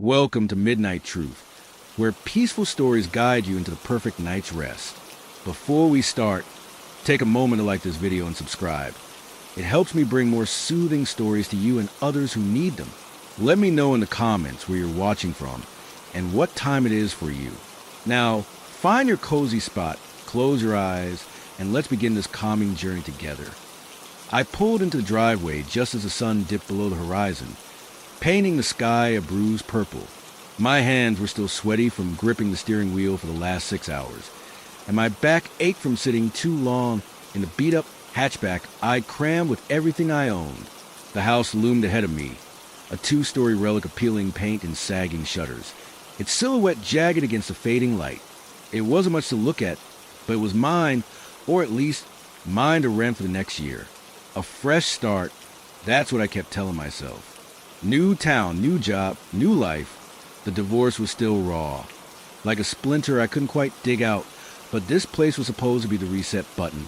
Welcome to Midnight Truth, where peaceful stories guide you into the perfect night's rest. Before we start, take a moment to like this video and subscribe. It helps me bring more soothing stories to you and others who need them. Let me know in the comments where you're watching from and what time it is for you. Now, find your cozy spot, close your eyes, and let's begin this calming journey together. I pulled into the driveway just as the sun dipped below the horizon, painting the sky a bruised purple. My hands were still sweaty from gripping the steering wheel for the last 6 hours, and my back ached from sitting too long in the beat-up hatchback I'd crammed with everything I owned. The house loomed ahead of me, a 2-story relic of peeling paint and sagging shutters, its silhouette jagged against the fading light. It wasn't much to look at, but it was mine, or at least mine to rent for the next year. A fresh start, that's what I kept telling myself. New town, new job, new life. The divorce was still raw. Like a splinter I couldn't quite dig out, but this place was supposed to be the reset button.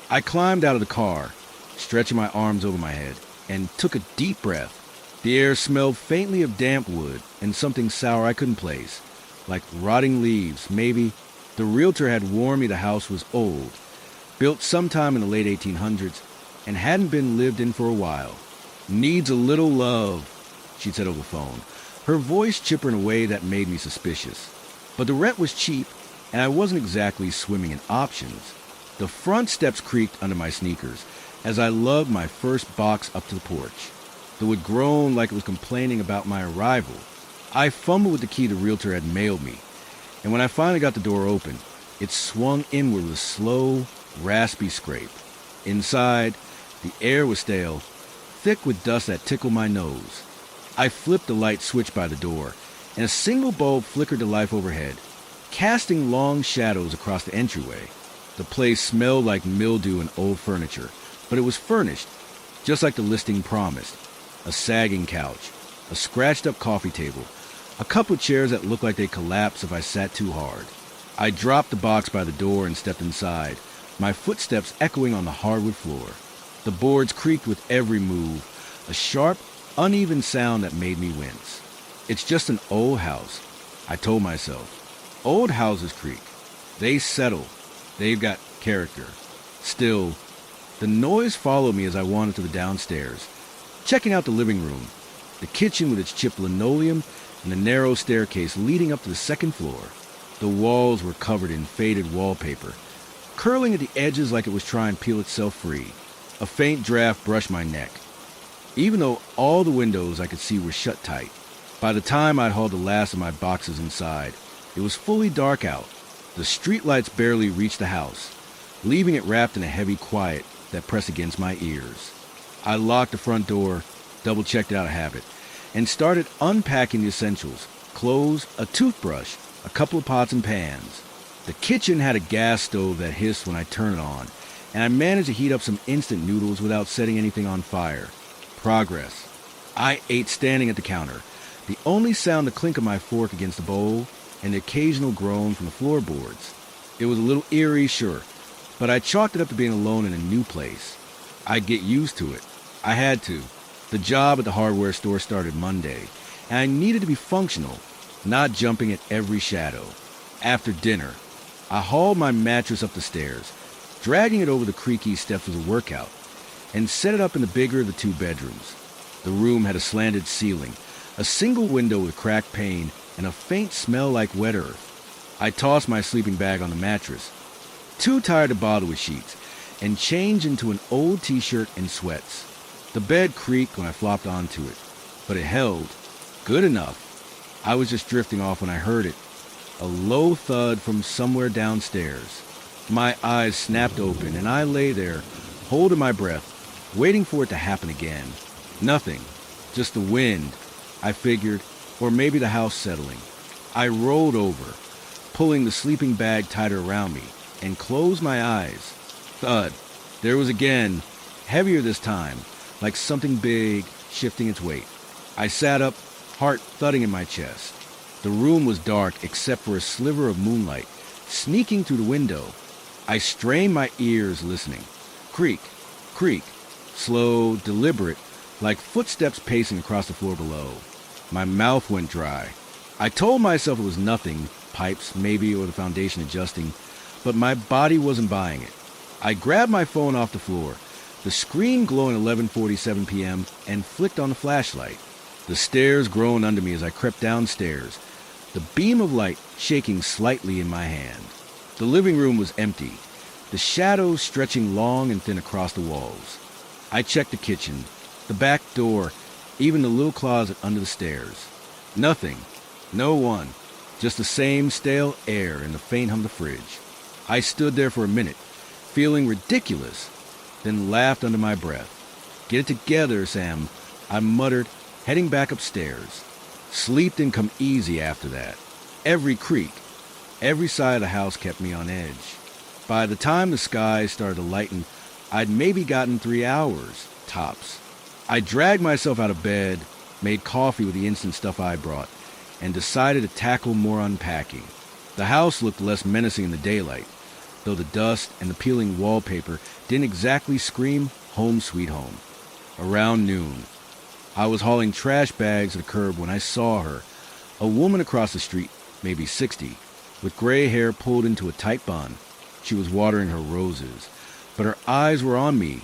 I climbed out of the car, stretching my arms over my head, and took a deep breath. The air smelled faintly of damp wood and something sour I couldn't place, like rotting leaves, maybe. The realtor had warned me the house was old, built sometime in the late 1800s, and hadn't been lived in for a while. Needs a little love, she said over the phone, her voice chipper in a way that made me suspicious. But the rent was cheap, and I wasn't exactly swimming in options. The front steps creaked under my sneakers as I lugged my first box up to the porch. The wood groaned like it was complaining about my arrival. I fumbled with the key the realtor had mailed me, and when I finally got the door open, it swung inward with a slow, raspy scrape. Inside, the air was stale, thick with dust that tickled my nose. I flipped the light switch by the door, and a single bulb flickered to life overhead, casting long shadows across the entryway. The place smelled like mildew and old furniture, but it was furnished, just like the listing promised. A sagging couch, a scratched-up coffee table, a couple of chairs that looked like they'd collapse if I sat too hard. I dropped the box by the door and stepped inside, my footsteps echoing on the hardwood floor. The boards creaked with every move, a sharp, uneven sound that made me wince. It's just an old house, I told myself. Old houses creak. They settle. They've got character. Still, the noise followed me as I wandered to the downstairs, checking out the living room, the kitchen with its chipped linoleum, and the narrow staircase leading up to the second floor. The walls were covered in faded wallpaper, curling at the edges like it was trying to peel itself free. A faint draft brushed my neck, even though all the windows I could see were shut tight. By the time I'd hauled the last of my boxes inside, it was fully dark out. The streetlights barely reached the house, leaving it wrapped in a heavy quiet that pressed against my ears. I locked the front door, double-checked it out of habit, and started unpacking the essentials: clothes, a toothbrush, a couple of pots and pans. The kitchen had a gas stove that hissed when I turned it on, and I managed to heat up some instant noodles without setting anything on fire. Progress. I ate standing at the counter, the only sound the clink of my fork against the bowl and the occasional groan from the floorboards. It was a little eerie, sure, but I chalked it up to being alone in a new place. I'd get used to it. I had to. The job at the hardware store started Monday, and I needed to be functional, not jumping at every shadow. After dinner, I hauled my mattress up the stairs, dragging it over the creaky steps was a workout, and set it up in the bigger of the 2 bedrooms. The room had a slanted ceiling, a single window with cracked pane, and a faint smell like wet earth. I tossed my sleeping bag on the mattress, too tired to bother with sheets, and changed into an old t-shirt and sweats. The bed creaked when I flopped onto it, but it held. Good enough. I was just drifting off when I heard it. A low thud from somewhere downstairs. My eyes snapped open, and I lay there, holding my breath, waiting for it to happen again. Nothing. Just the wind, I figured, or maybe the house settling. I rolled over, pulling the sleeping bag tighter around me, and closed my eyes. Thud. There it was again, heavier this time, like something big shifting its weight. I sat up, heart thudding in my chest. The room was dark except for a sliver of moonlight sneaking through the window. I strained my ears listening. Creak, creak, slow, deliberate, like footsteps pacing across the floor below. My mouth went dry. I told myself it was nothing, pipes maybe, or the foundation adjusting, but my body wasn't buying it. I grabbed my phone off the floor, the screen glowing 11:47 p.m., and flicked on the flashlight. The stairs groaned under me as I crept downstairs, the beam of light shaking slightly in my hand. The living room was empty, the shadows stretching long and thin across the walls. I checked the kitchen, the back door, even the little closet under the stairs. Nothing. No one. Just the same stale air and the faint hum of the fridge. I stood there for a minute, feeling ridiculous, then laughed under my breath. "Get it together, Sam," I muttered, heading back upstairs. Sleep didn't come easy after that. Every creak, every side of the house kept me on edge. By the time the sky started to lighten, I'd maybe gotten 3 hours, tops. I dragged myself out of bed, made coffee with the instant stuff I brought, and decided to tackle more unpacking. The house looked less menacing in the daylight, though the dust and the peeling wallpaper didn't exactly scream home sweet home. Around noon, I was hauling trash bags to the curb when I saw her, a woman across the street, maybe 60, with gray hair pulled into a tight bun. She was watering her roses, but her eyes were on me,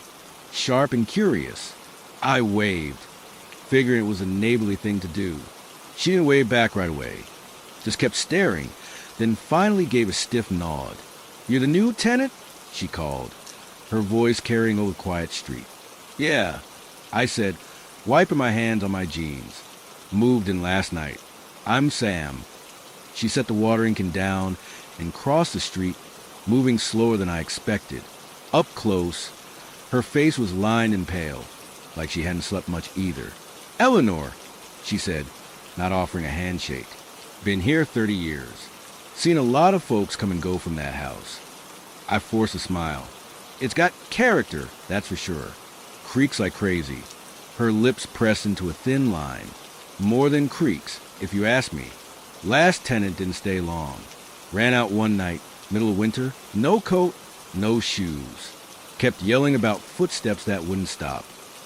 sharp and curious. I waved, figuring it was a neighborly thing to do. She didn't wave back right away, just kept staring, then finally gave a stiff nod. "You're the new tenant?" she called, her voice carrying over the quiet street. "Yeah," I said, wiping my hands on my jeans. "Moved in last night. I'm Sam." She set the watering can down and crossed the street, moving slower than I expected. Up close, her face was lined and pale, like she hadn't slept much either. "Eleanor," she said, not offering a handshake. "Been here 30 years. Seen a lot of folks come and go from that house." I forced a smile. "It's got character, that's for sure. Creaks like crazy." Her lips pressed into a thin line. "More than creaks, if you ask me. Last tenant didn't stay long. Ran out one night, middle of winter, no coat, no shoes. Kept yelling about footsteps that wouldn't stop.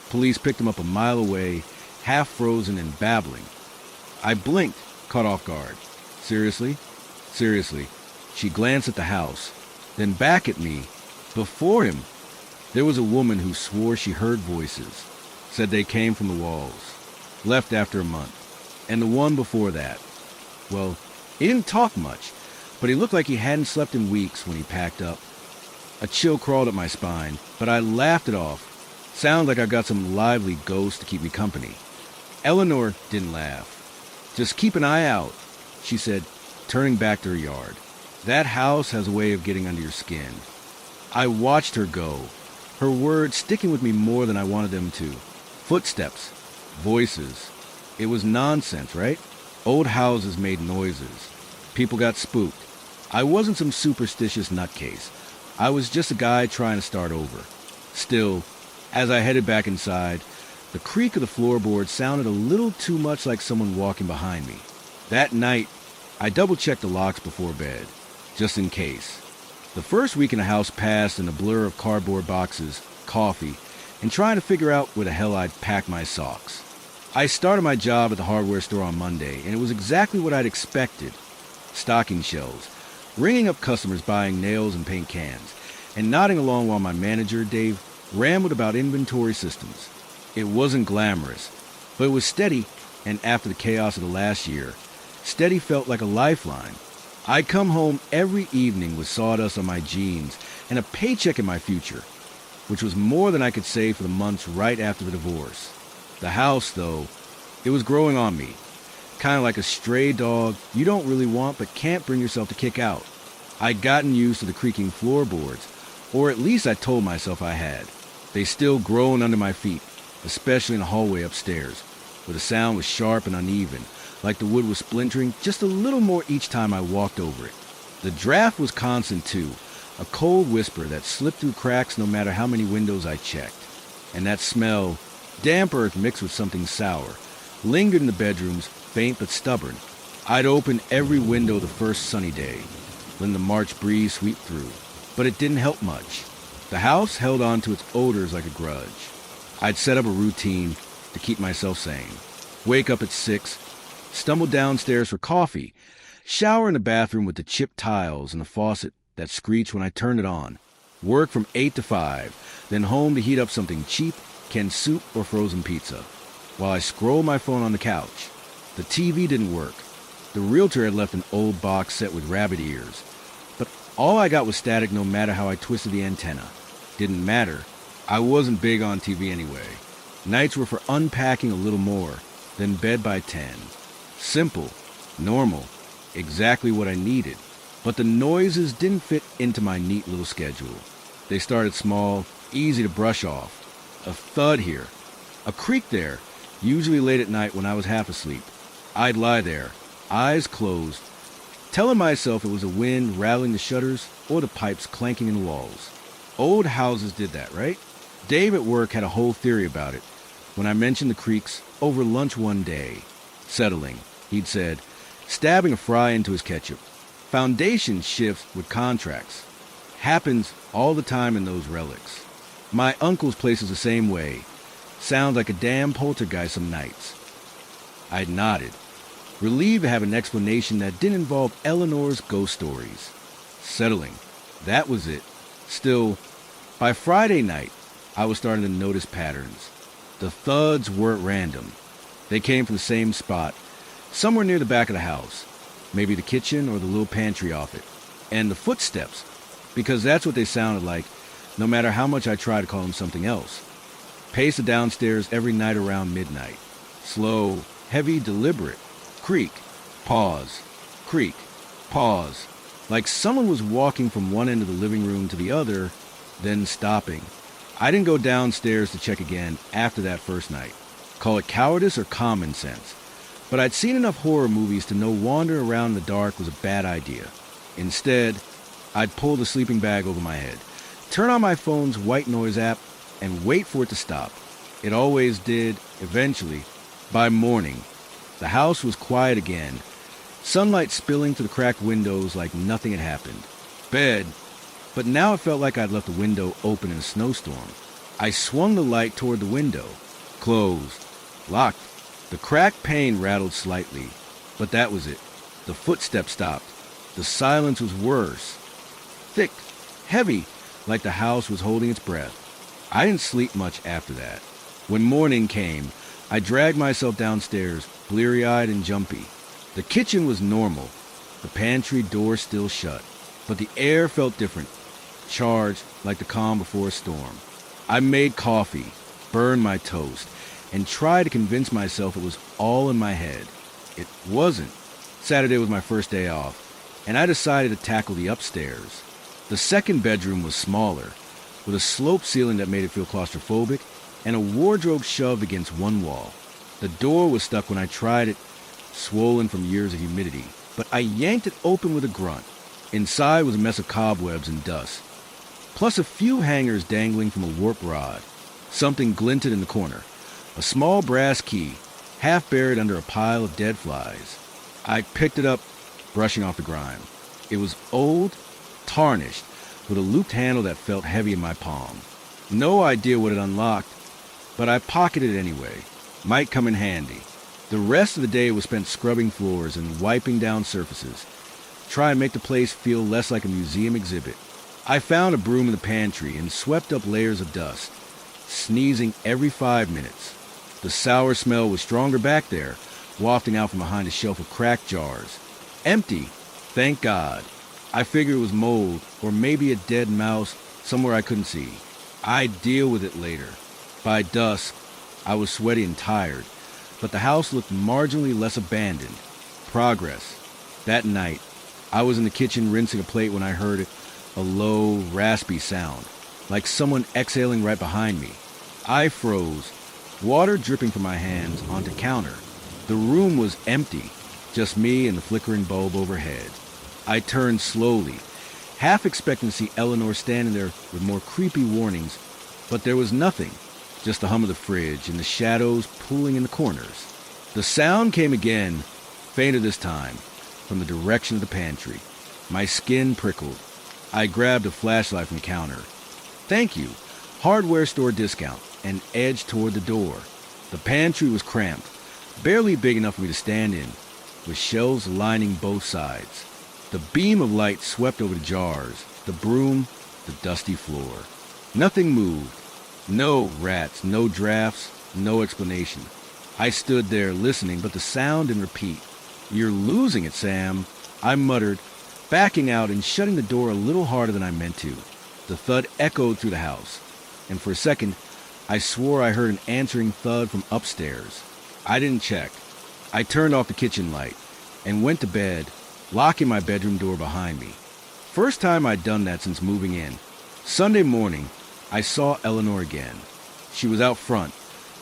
Police picked him up a mile away, half frozen and babbling." I blinked, caught off guard. "Seriously?" "Seriously." She glanced at the house, then back at me. Before him, there was a woman who swore she heard voices, said they came from the walls. Left after a month. And the one before that, well, he didn't talk much, but he looked like he hadn't slept in weeks when he packed up. A chill crawled up my spine, but I laughed it off. Sounded like I got some lively ghost to keep me company. Eleanor didn't laugh. "Just keep an eye out," she said, turning back to her yard. "That house has a way of getting under your skin." I watched her go, her words sticking with me more than I wanted them to. Footsteps, voices. It was nonsense, right? Old houses made noises. People got spooked. I wasn't some superstitious nutcase. I was just a guy trying to start over. Still, as I headed back inside, the creak of the floorboards sounded a little too much like someone walking behind me. That night, I double-checked the locks before bed, just in case. The first week in the house passed in a blur of cardboard boxes, coffee, and trying to figure out where the hell I'd pack my socks. I started my job at the hardware store on Monday, and it was exactly what I'd expected. Stocking shelves, ringing up customers buying nails and paint cans, and nodding along while my manager, Dave, rambled about inventory systems. It wasn't glamorous, but it was steady, and after the chaos of the last year, steady felt like a lifeline. I'd come home every evening with sawdust on my jeans and a paycheck in my future, which was more than I could save for the months right after the divorce. The house, though, it was growing on me, kind of like a stray dog you don't really want but can't bring yourself to kick out. I'd gotten used to the creaking floorboards, or at least I told myself I had. They still groaned under my feet, especially in the hallway upstairs, where the sound was sharp and uneven, like the wood was splintering just a little more each time I walked over it. The draft was constant, too, a cold whisper that slipped through cracks no matter how many windows I checked. And that smell, damp earth mixed with something sour, lingered in the bedrooms, faint but stubborn. I'd open every window the first sunny day, letting the March breeze sweep through, but it didn't help much. The house held on to its odors like a grudge. I'd set up a routine to keep myself sane. Wake up at 6, stumbled downstairs for coffee, shower in the bathroom with the chipped tiles and the faucet that screeched when I turned it on, work from 8 to 5, then home to heat up something cheap, canned soup or frozen pizza. While I scrolled my phone on the couch, the TV didn't work. The realtor had left an old box set with rabbit ears, but all I got was static no matter how I twisted the antenna. Didn't matter. I wasn't big on TV anyway. Nights were for unpacking a little more, then bed by 10. Simple, normal, exactly what I needed. But the noises didn't fit into my neat little schedule. They started small, easy to brush off. A thud here, a creak there, usually late at night when I was half asleep. I'd lie there, eyes closed, telling myself it was the wind rattling the shutters or the pipes clanking in the walls. Old houses did that, right? Dave at work had a whole theory about it. When I mentioned the creaks over lunch one day, settling, he'd said, stabbing a fry into his ketchup. Foundation shifts with contracts. Happens all the time in those relics. My uncle's place is the same way. Sounds like a damn poltergeist some nights. I nodded, relieved to have an explanation that didn't involve Eleanor's ghost stories. Settling. That was it. Still, by Friday night, I was starting to notice patterns. The thuds weren't random. They came from the same spot, somewhere near the back of the house. Maybe the kitchen or the little pantry off it. And the footsteps, because that's what they sounded like, no matter how much I tried to call them something else. Paced downstairs every night around midnight. Slow, heavy, deliberate. Creak, pause, creak, pause. Like someone was walking from one end of the living room to the other, then stopping. I didn't go downstairs to check again after that first night. Call it cowardice or common sense. But I'd seen enough horror movies to know wandering around in the dark was a bad idea. Instead, I'd pull the sleeping bag over my head, turn on my phone's white noise app, and wait for it to stop. It always did, eventually. By morning, the house was quiet again, sunlight spilling through the cracked windows like nothing had happened. Bed, but now it felt like I'd left the window open in a snowstorm. I swung the light toward the window. Closed. Locked. The cracked pane rattled slightly, but that was it. The footsteps stopped. The silence was worse. Thick, heavy, like the house was holding its breath. I didn't sleep much after that. When morning came, I dragged myself downstairs, bleary-eyed and jumpy. The kitchen was normal, the pantry door still shut, but the air felt different, charged like the calm before a storm. I made coffee, burned my toast, and tried to convince myself it was all in my head. It wasn't. Saturday was my first day off, and I decided to tackle the upstairs. The second bedroom was smaller, with a sloped ceiling that made it feel claustrophobic, and a wardrobe shoved against one wall. The door was stuck when I tried it, swollen from years of humidity, but I yanked it open with a grunt. Inside was a mess of cobwebs and dust, plus a few hangers dangling from a warp rod. Something glinted in the corner, a small brass key, half buried under a pile of dead flies. I picked it up, brushing off the grime. It was old, tarnished, with a looped handle that felt heavy in my palm. No idea what it unlocked, but I pocketed it anyway. Might come in handy. The rest of the day was spent scrubbing floors and wiping down surfaces. Try and make the place feel less like a museum exhibit. I found a broom in the pantry and swept up layers of dust, sneezing every 5 minutes. The sour smell was stronger back there, wafting out from behind a shelf of cracked jars. Empty, thank God. I figured it was mold, or maybe a dead mouse somewhere I couldn't see. I'd deal with it later. By dusk, I was sweaty and tired, but the house looked marginally less abandoned. Progress. That night, I was in the kitchen rinsing a plate when I heard a low, raspy sound, like someone exhaling right behind me. I froze, water dripping from my hands onto counter. The room was empty, just me and the flickering bulb overhead. I turned slowly, half expecting to see Eleanor standing there with more creepy warnings, but there was nothing, just the hum of the fridge and the shadows pooling in the corners. The sound came again, fainter this time, from the direction of the pantry. My skin prickled. I grabbed a flashlight from the counter. Thank you, hardware store discount, and edged toward the door. The pantry was cramped, barely big enough for me to stand in, with shelves lining both sides. The beam of light swept over the jars, the broom, the dusty floor. Nothing moved. No rats, no drafts, no explanation. I stood there listening, but the sound didn't repeat. "You're losing it, Sam," I muttered, backing out and shutting the door a little harder than I meant to. The thud echoed through the house, and for a second, I swore I heard an answering thud from upstairs. I didn't check. I turned off the kitchen light and went to bed, locking my bedroom door behind me. First time I'd done that since moving in. Sunday morning, I saw Eleanor again. She was out front,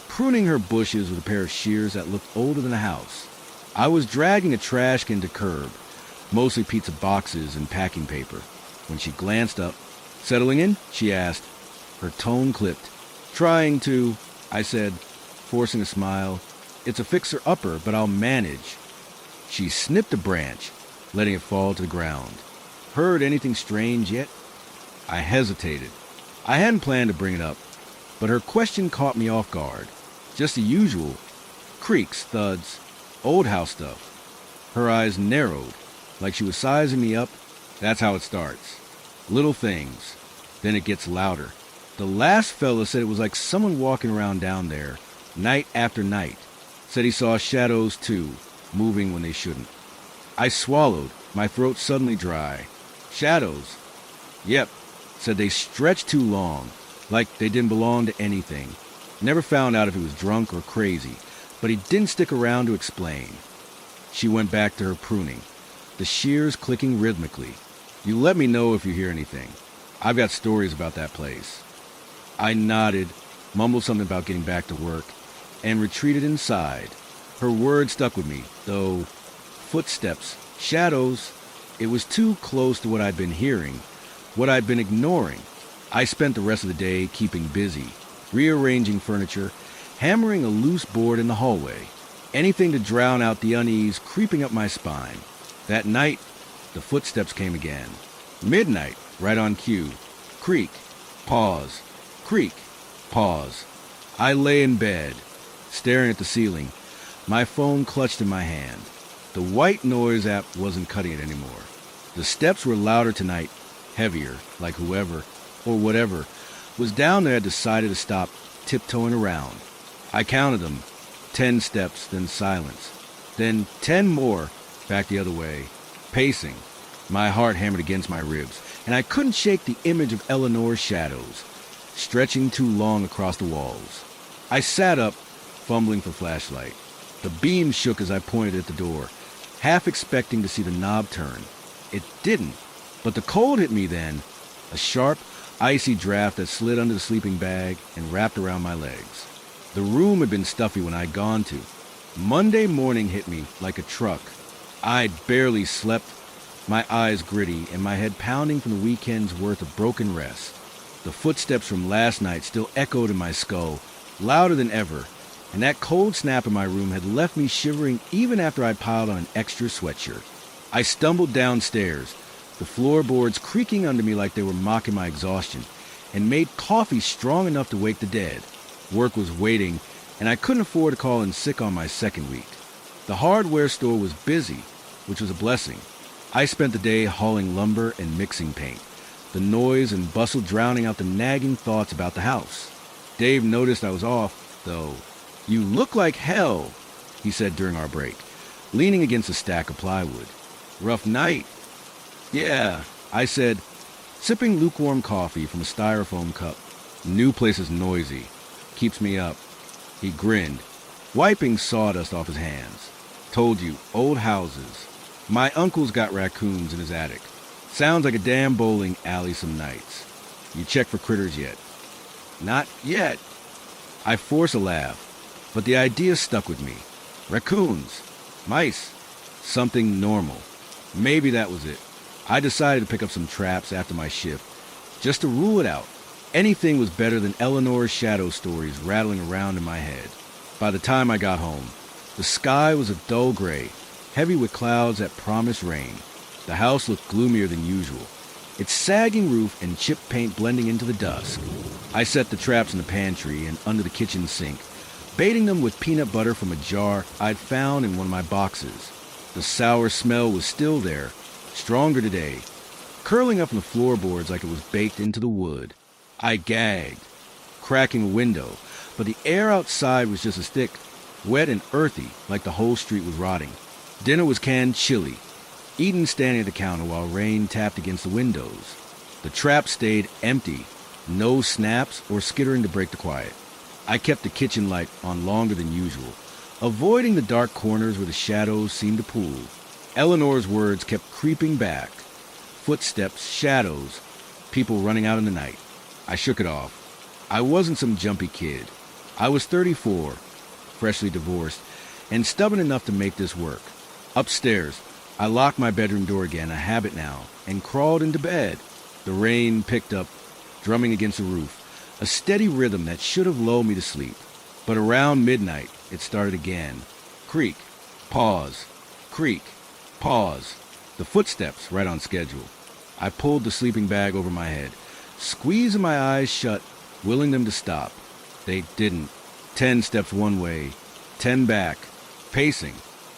pruning her bushes with a pair of shears that looked older than a house. I was dragging a trash can to curb, mostly pizza boxes and packing paper, when she glanced up. "Settling in?" she asked. Her tone clipped. "Trying to," I said, forcing a smile. "It's a fixer-upper, but I'll manage." She snipped a branch, letting it fall to the ground. "Heard anything strange yet?" I hesitated. I hadn't planned to bring it up, but her question caught me off guard. Just the usual. Creaks, thuds, old house stuff. Her eyes narrowed, like she was sizing me up. That's how it starts. Little things. Then it gets louder. The last fella said it was like someone walking around down there, night after night. Said he saw shadows too, moving when they shouldn't. I swallowed, my throat suddenly dry. "Shadows?" "Yep." Said they stretched too long, like they didn't belong to anything. Never found out if he was drunk or crazy, but he didn't stick around to explain. She went back to her pruning, the shears clicking rhythmically. "You let me know if you hear anything. I've got stories about that place." I nodded, mumbled something about getting back to work, and retreated inside. Her words stuck with me, though. Footsteps, shadows. It was too close to what I'd been hearing, what I'd been ignoring. I spent the rest of the day keeping busy, rearranging furniture, hammering a loose board in the hallway. Anything to drown out the unease creeping up my spine. That night, the footsteps came again. Midnight, right on cue. Creak, pause, creak, pause. I lay in bed, staring at the ceiling, my phone clutched in my hand. The white noise app wasn't cutting it anymore. The steps were louder tonight, heavier, like whoever, or whatever, was down there had decided to stop tiptoeing around. I counted them. 10 steps, then silence. Then 10 more, back the other way, pacing. My heart hammered against my ribs, and I couldn't shake the image of Eleanor's shadows, stretching too long across the walls. I sat up, fumbling for flashlight. The beam shook as I pointed at the door, half expecting to see the knob turn. It didn't, but the cold hit me then, a sharp, icy draft that slid under the sleeping bag and wrapped around my legs. The room had been stuffy when I'd gone to. Monday morning hit me like a truck. I'd barely slept, my eyes gritty and my head pounding from the weekend's worth of broken rest. The footsteps from last night still echoed in my skull, louder than ever, and that cold snap in my room had left me shivering even after I piled on an extra sweatshirt. I stumbled downstairs, the floorboards creaking under me like they were mocking my exhaustion, and made coffee strong enough to wake the dead. Work was waiting, and I couldn't afford to call in sick on my second week. The hardware store was busy, which was a blessing. I spent the day hauling lumber and mixing paint, the noise and bustle drowning out the nagging thoughts about the house. Dave noticed I was off, though. "You look like hell," he said during our break, leaning against a stack of plywood. "Rough night." "Yeah," I said, sipping lukewarm coffee from a styrofoam cup. "New place is noisy. Keeps me up." He grinned, wiping sawdust off his hands. "Told you, old houses. My uncle's got raccoons in his attic. Sounds like a damn bowling alley some nights. You check for critters yet?" "Not yet." I forced a laugh, but the idea stuck with me. Raccoons, mice, something normal. Maybe that was it. I decided to pick up some traps after my shift, just to rule it out. Anything was better than Eleanor's shadow stories rattling around in my head. By the time I got home, the sky was a dull gray, heavy with clouds that promised rain. The house looked gloomier than usual, its sagging roof and chipped paint blending into the dusk. I set the traps in the pantry and under the kitchen sink, baiting them with peanut butter from a jar I'd found in one of my boxes. The sour smell was still there, stronger today, curling up on the floorboards like it was baked into the wood. I gagged, cracking a window, but the air outside was just as thick, wet and earthy, like the whole street was rotting. Dinner was canned chili, eaten standing at the counter while rain tapped against the windows. The trap stayed empty, no snaps or skittering to break the quiet. I kept the kitchen light on longer than usual, avoiding the dark corners where the shadows seemed to pool. Eleanor's words kept creeping back. Footsteps, shadows, people running out in the night. I shook it off. I wasn't some jumpy kid. I was 34, freshly divorced, and stubborn enough to make this work. Upstairs, I locked my bedroom door again, a habit now, and crawled into bed. The rain picked up, drumming against the roof, a steady rhythm that should have lulled me to sleep. But around midnight, it started again. Creak, pause, creak, pause. The footsteps right on schedule. I pulled the sleeping bag over my head, squeezing my eyes shut, willing them to stop. They didn't. 10 steps one way, 10 back, pacing.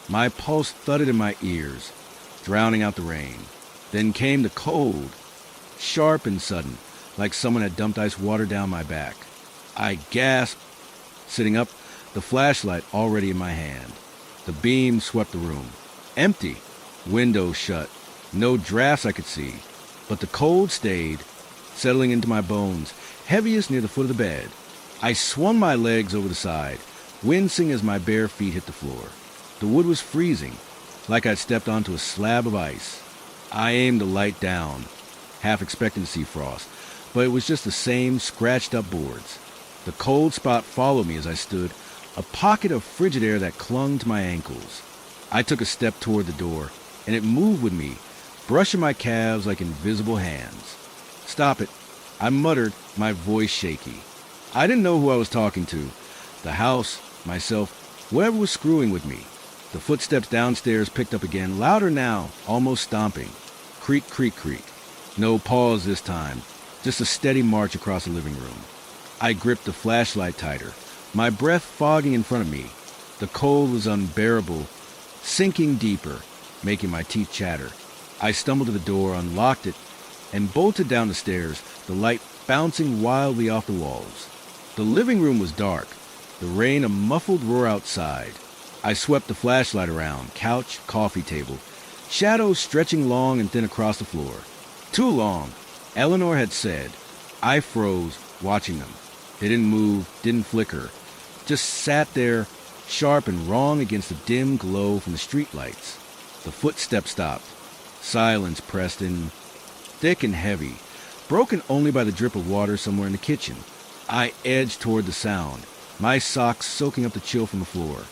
My pulse thudded in my ears, drowning out the rain. Then came the cold, sharp and sudden, like someone had dumped ice water down my back. I gasped. Sitting up, the flashlight already in my hand. The beam swept the room. Empty. Windows shut. No drafts I could see. But the cold stayed, settling into my bones, heaviest near the foot of the bed. I swung my legs over the side, wincing as my bare feet hit the floor. The wood was freezing, like I'd stepped onto a slab of ice. I aimed the light down, half expecting to see frost, but it was just the same scratched-up boards. The cold spot followed me as I stood, a pocket of frigid air that clung to my ankles. I took a step toward the door, and it moved with me, brushing my calves like invisible hands. "Stop it," I muttered, my voice shaky. I didn't know who I was talking to. The house, myself, whatever was screwing with me. The footsteps downstairs picked up again, louder now, almost stomping. Creak, creak, creak. No pause this time, just a steady march across the living room. I gripped the flashlight tighter, my breath fogging in front of me. The cold was unbearable, sinking deeper, making my teeth chatter. I stumbled to the door, unlocked it, and bolted down the stairs, the light bouncing wildly off the walls. The living room was dark, the rain a muffled roar outside. I swept the flashlight around, couch, coffee table, shadows stretching long and thin across the floor. Too long, Eleanor had said. I froze, watching them. They didn't move, didn't flicker, just sat there, sharp and wrong against the dim glow from the streetlights. The footsteps stopped. Silence pressed in, thick and heavy, broken only by the drip of water somewhere in the kitchen. I edged toward the sound, my socks soaking up the chill from the floor.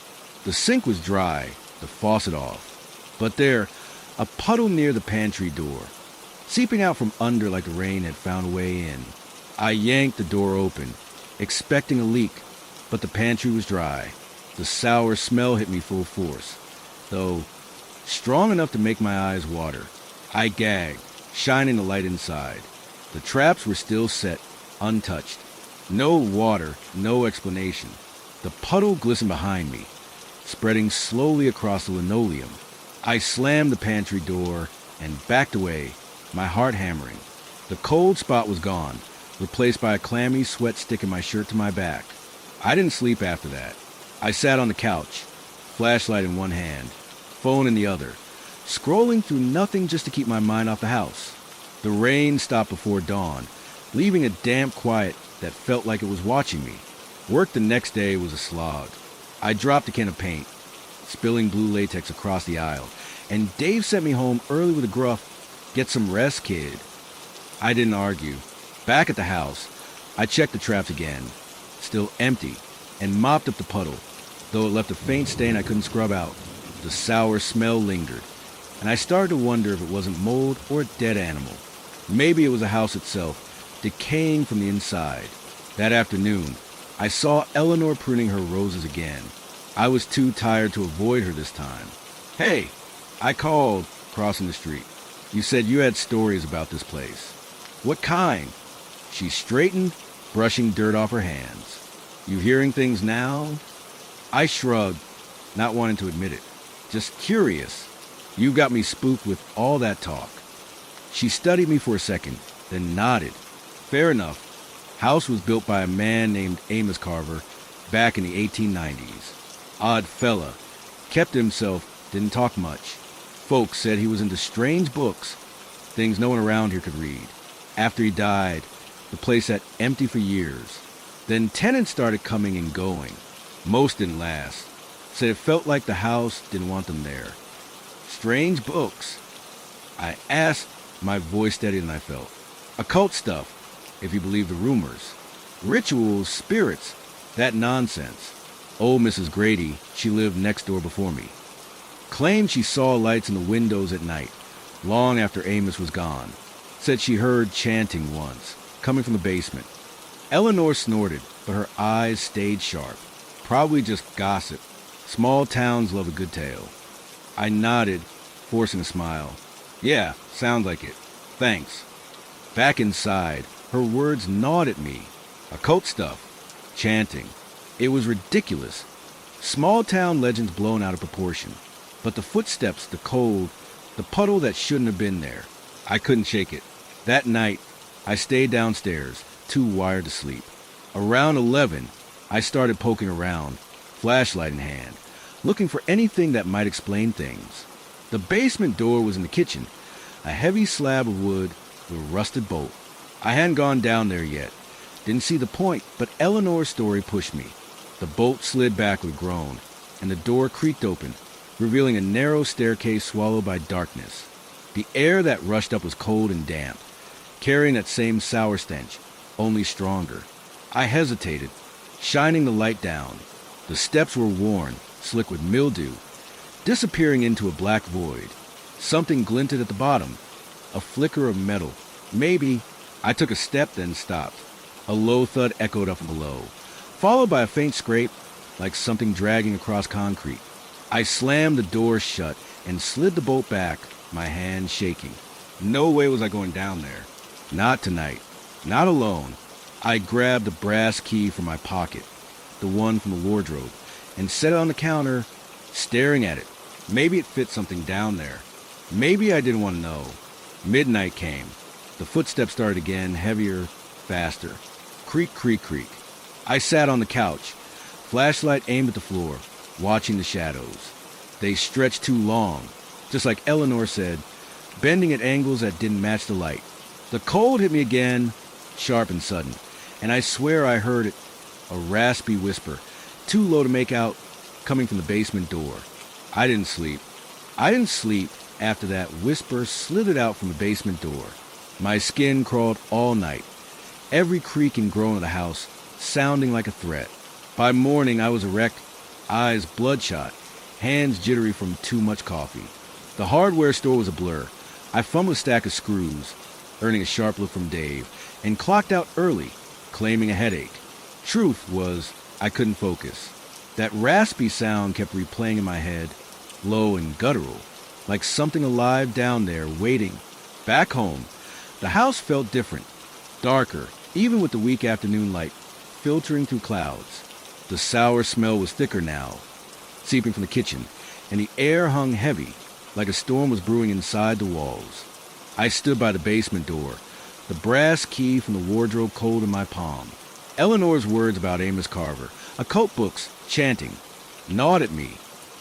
The sink was dry, the faucet off. But there, a puddle near the pantry door, seeping out from under like the rain had found a way in. I yanked the door open, expecting a leak, but the pantry was dry. The sour smell hit me full force, though strong enough to make my eyes water. I gagged, shining the light inside. The traps were still set, untouched. No water, no explanation. The puddle glistened behind me, spreading slowly across the linoleum. I slammed the pantry door and backed away, my heart hammering. The cold spot was gone, replaced by a clammy sweat sticking my shirt to my back. I didn't sleep after that. I sat on the couch, flashlight in one hand, phone in the other, scrolling through nothing just to keep my mind off the house. The rain stopped before dawn, leaving a damp quiet that felt like it was watching me. Work the next day was a slog. I dropped a can of paint, spilling blue latex across the aisle, and Dave sent me home early with a gruff, "Get some rest, kid." I didn't argue. Back at the house, I checked the traps again, still empty, and mopped up the puddle, though it left a faint stain I couldn't scrub out. The sour smell lingered, and I started to wonder if it wasn't mold or a dead animal. Maybe it was the house itself, decaying from the inside. That afternoon, I saw Eleanor pruning her roses again. I was too tired to avoid her this time. "Hey," I called, crossing the street. "You said you had stories about this place." "What kind?" She straightened, brushing dirt off her hands. "You hearing things now?" I shrugged, not wanting to admit it. Just curious. You got me spooked with all that talk. She studied me for a second, then nodded. Fair enough. House was built by a man named Amos Carver back in the 1890s. Odd fella. Kept to himself, didn't talk much. Folks said he was into strange books, things no one around here could read. After he died, the place sat empty for years. Then tenants started coming and going. Most didn't last. Said it felt like the house didn't want them there. Strange books. I asked, my voice steadier than I felt. Occult stuff, if you believe the rumors. Rituals, spirits, that nonsense. Old Mrs. Grady, she lived next door before me, claimed she saw lights in the windows at night, long after Amos was gone. Said she heard chanting once, coming from the basement. Eleanor snorted, but her eyes stayed sharp. Probably just gossip. Small towns love a good tale. I nodded, forcing a smile. Yeah, sounds like it. Thanks. Back inside, her words gnawed at me. Occult stuff. Chanting. It was ridiculous. Small town legends blown out of proportion. But the footsteps, the cold, the puddle that shouldn't have been there. I couldn't shake it. That night, I stayed downstairs, too wired to sleep. Around 11, I started poking around, flashlight in hand, looking for anything that might explain things. The basement door was in the kitchen, a heavy slab of wood with a rusted bolt. I hadn't gone down there yet. Didn't see the point, but Eleanor's story pushed me. The bolt slid back with a groan, and the door creaked open, revealing a narrow staircase swallowed by darkness. The air that rushed up was cold and damp, carrying that same sour stench, only stronger. I hesitated, shining the light down. The steps were worn, slick with mildew, disappearing into a black void. Something glinted at the bottom, a flicker of metal. Maybe. I took a step, then stopped. A low thud echoed up from below, followed by a faint scrape, like something dragging across concrete. I slammed the door shut and slid the bolt back, my hand shaking. No way was I going down there. Not tonight. Not alone. I grabbed a brass key from my pocket, the one from the wardrobe, and set it on the counter, staring at it. Maybe it fit something down there. Maybe I didn't want to know. Midnight came. The footsteps started again, heavier, faster. Creak, creak, creak. I sat on the couch, flashlight aimed at the floor, watching the shadows. They stretched too long, just like Eleanor said, bending at angles that didn't match the light. The cold hit me again, sharp and sudden, and I swear I heard it, a raspy whisper, too low to make out, coming from the basement door. I didn't sleep. After that whisper slithered out from the basement door. My skin crawled all night, every creak and groan of the house sounding like a threat. By morning, I was erect, eyes bloodshot, hands jittery from too much coffee. The hardware store was a blur. I fumbled a stack of screws, earning a sharp look from Dave, and clocked out early, claiming a headache. Truth was, I couldn't focus. That raspy sound kept replaying in my head, low and guttural, like something alive down there waiting. Back home, the house felt different, darker, even with the weak afternoon light filtering through clouds. The sour smell was thicker now, seeping from the kitchen, and the air hung heavy, like a storm was brewing inside the walls. I stood by the basement door, the brass key from the wardrobe cold in my palm. Eleanor's words about Amos Carver, occult books, chanting, gnawed at me.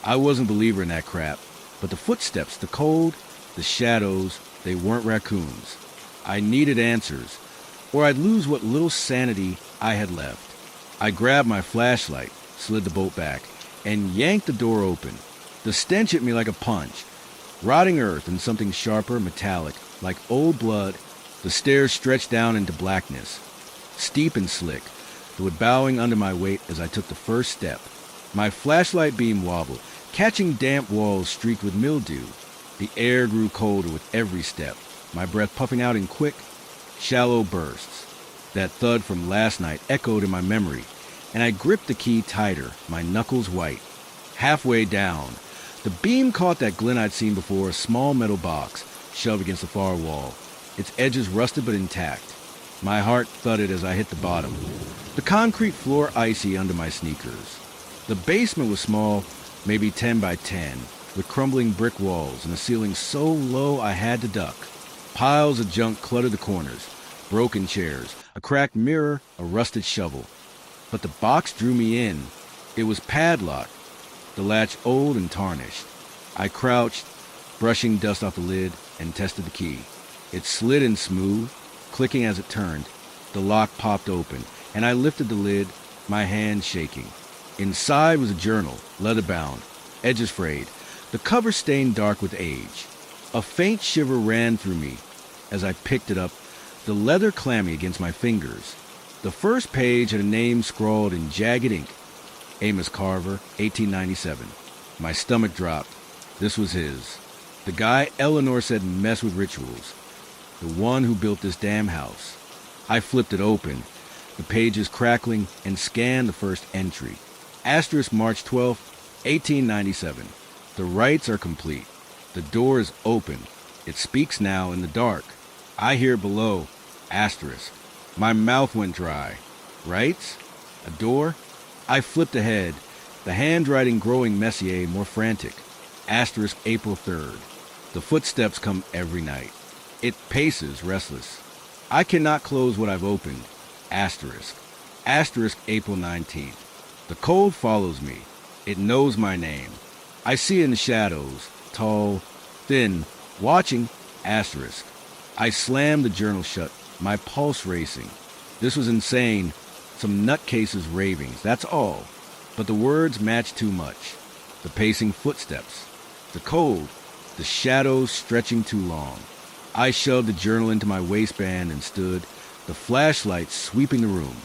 I wasn't a believer in that crap, but the footsteps, the cold, the shadows, they weren't raccoons. I needed answers, or I'd lose what little sanity I had left. I grabbed my flashlight, slid the bolt back, and yanked the door open. The stench hit me like a punch. Rotting earth and something sharper, metallic, like old blood. The stairs stretched down into blackness, steep and slick, the wood bowing under my weight as I took the first step. My flashlight beam wobbled, catching damp walls streaked with mildew. The air grew colder with every step, my breath puffing out in quick, shallow bursts. That thud from last night echoed in my memory, and I gripped the key tighter, my knuckles white. Halfway down, the beam caught that glint I'd seen before, a small metal box shoved against the far wall, its edges rusted but intact. My heart thudded as I hit the bottom, the concrete floor icy under my sneakers. The basement was small, maybe 10 by 10, with crumbling brick walls and a ceiling so low I had to duck. Piles of junk cluttered the corners, broken chairs, a cracked mirror, a rusted shovel. But the box drew me in. It was padlocked, the latch old and tarnished. I crouched, brushing dust off the lid, and tested the key. It slid in smooth, clicking as it turned. The lock popped open, and I lifted the lid, my hand shaking. Inside was a journal, leather-bound, edges frayed, the cover stained dark with age. A faint shiver ran through me as I picked it up, the leather clammy against my fingers. The first page had a name scrawled in jagged ink, Amos Carver, 1897. My stomach dropped. This was his. The guy Eleanor said messed with rituals. The one who built this damn house. I flipped it open, the pages crackling, and scanned the first entry. Asterisk March 12, 1897. The rites are complete. The door is open. It speaks now in the dark. I hear below. Asterisk. My mouth went dry. Rites? A door? I flipped ahead, the handwriting growing messier more frantic. Asterisk April 3rd. The footsteps come every night. It paces restless. I cannot close what I've opened. Asterisk. Asterisk April 19th. The cold follows me. It knows my name. I see it in the shadows, tall, thin, watching. Asterisk. I slammed the journal shut, my pulse racing. This was insane. Some nutcase's ravings, that's all. But the words matched too much. The pacing footsteps. The cold. The shadows stretching too long. I shoved the journal into my waistband and stood, the flashlight sweeping the room.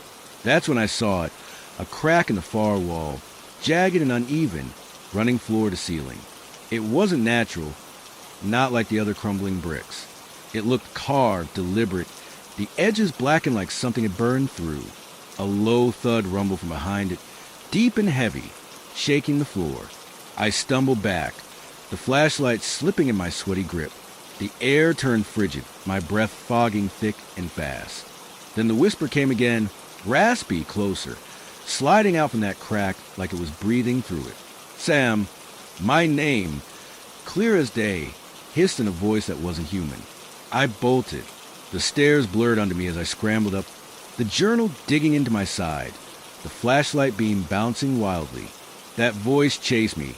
That's when I saw it, a crack in the far wall, jagged and uneven, running floor to ceiling. It wasn't natural, not like the other crumbling bricks. It looked carved, deliberate, the edges blackened like something had burned through. A low thud rumbled from behind it, deep and heavy, shaking the floor. I stumbled back, the flashlight slipping in my sweaty grip. The air turned frigid, my breath fogging thick and fast. Then the whisper came again, raspy, closer, sliding out from that crack like it was breathing through it. Sam, my name, clear as day, hissed in a voice that wasn't human. I bolted. The stairs blurred under me as I scrambled up, the journal digging into my side, the flashlight beam bouncing wildly. That voice chased me,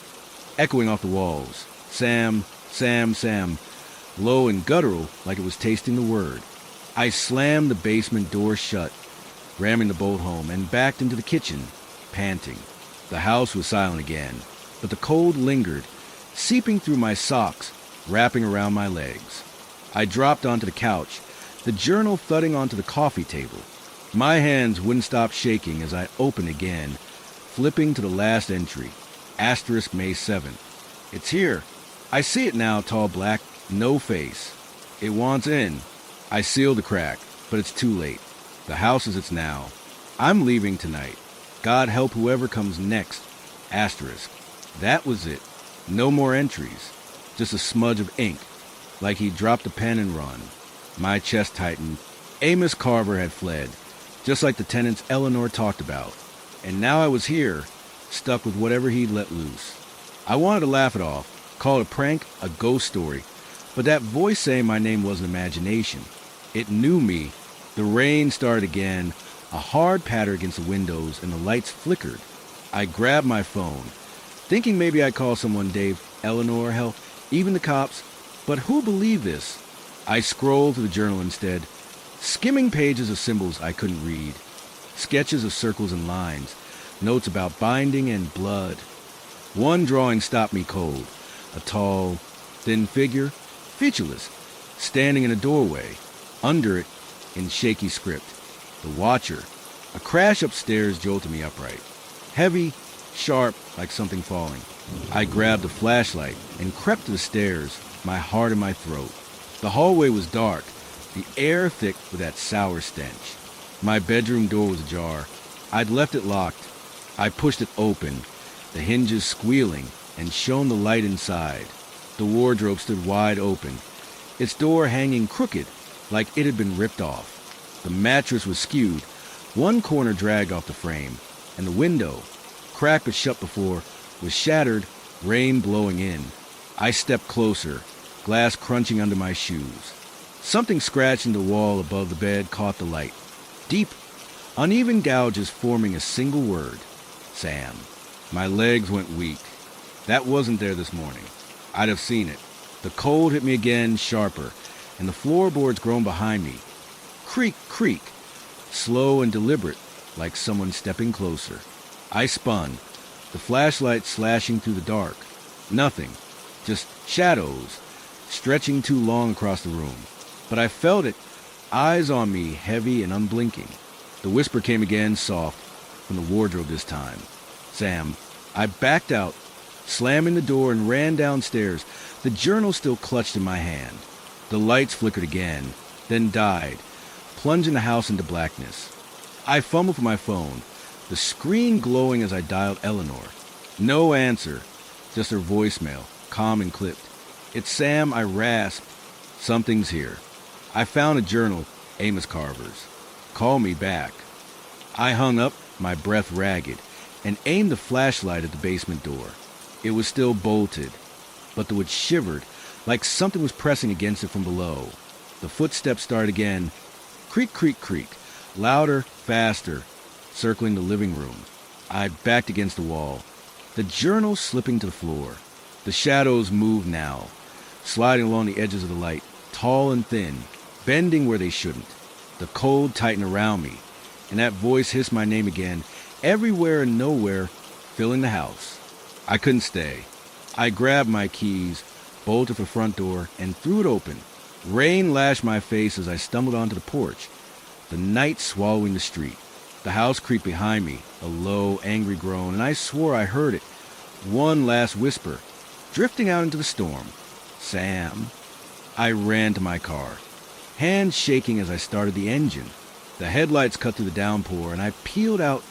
echoing off the walls. Sam, Sam, Sam, low and guttural like it was tasting the word. I slammed the basement door shut, ramming the bolt home, and backed into the kitchen, panting. The house was silent again, but the cold lingered, seeping through my socks, wrapping around my legs. I dropped onto the couch, the journal thudding onto the coffee table. My hands wouldn't stop shaking as I opened again, flipping to the last entry, asterisk May 7th. It's here. I see it now, tall black, no face. It wants in. I sealed the crack, but it's too late. The house as it's now. I'm leaving tonight. God help whoever comes next. Asterisk. That was it. No more entries. Just a smudge of ink, like he dropped the pen and run. My chest tightened. Amos Carver had fled, just like the tenants Eleanor talked about. And now I was here, stuck with whatever he'd let loose. I wanted to laugh it off, call it a prank, a ghost story, but that voice saying my name wasn't imagination. It knew me. The rain started again, a hard patter against the windows, and the lights flickered. I grabbed my phone, thinking maybe I'd call someone, Dave, Eleanor, hell, even the cops, but who believed this? I scrolled to the journal instead, skimming pages of symbols I couldn't read, sketches of circles and lines, notes about binding and blood. One drawing stopped me cold, a tall, thin figure, featureless, standing in a doorway. Under it, in shaky script, the Watcher. A crash upstairs jolted me upright. Heavy, sharp, like something falling. I grabbed a flashlight and crept to the stairs, my heart in my throat. The hallway was dark, the air thick with that sour stench. My bedroom door was ajar. I'd left it locked. I pushed it open, the hinges squealing, and shone the light inside. The wardrobe stood wide open, its door hanging crooked, like it had been ripped off. The mattress was skewed, one corner dragged off the frame, and the window, cracked but shut before, was shattered, rain blowing in. I stepped closer, glass crunching under my shoes. Something scratched in the wall above the bed caught the light. Deep, uneven gouges forming a single word. Sam. My legs went weak. That wasn't there this morning. I'd have seen it. The cold hit me again, sharper, and the floorboards groaned behind me. Creak, creak, slow and deliberate, like someone stepping closer. I spun, the flashlight slashing through the dark. Nothing, just shadows, stretching too long across the room. But I felt it, eyes on me, heavy and unblinking. The whisper came again, soft, from the wardrobe this time. Sam. I backed out, slamming the door, and ran downstairs, the journal still clutched in my hand. The lights flickered again, then died, plunging the house into blackness. I fumbled for my phone, the screen glowing as I dialed Eleanor. No answer, just her voicemail, calm and clipped. It's Sam, I rasped. Something's here. I found a journal, Amos Carver's. Call me back. I hung up, my breath ragged, and aimed the flashlight at the basement door. It was still bolted, but the wood shivered, like something was pressing against it from below. The footsteps started again. Creak, creak, creak. Louder, faster, circling the living room. I backed against the wall, the journal slipping to the floor. The shadows moved now, sliding along the edges of the light, tall and thin, bending where they shouldn't. The cold tightened around me, and that voice hissed my name again, everywhere and nowhere, filling the house. I couldn't stay. I grabbed my keys, bolted for the front door, and threw it open. Rain lashed my face as I stumbled onto the porch, the night swallowing the street. The house creaked behind me, a low, angry groan, and I swore I heard it. One last whisper, drifting out into the storm. Sam. I ran to my car, hands shaking as I started the engine. The headlights cut through the downpour, and I peeled out,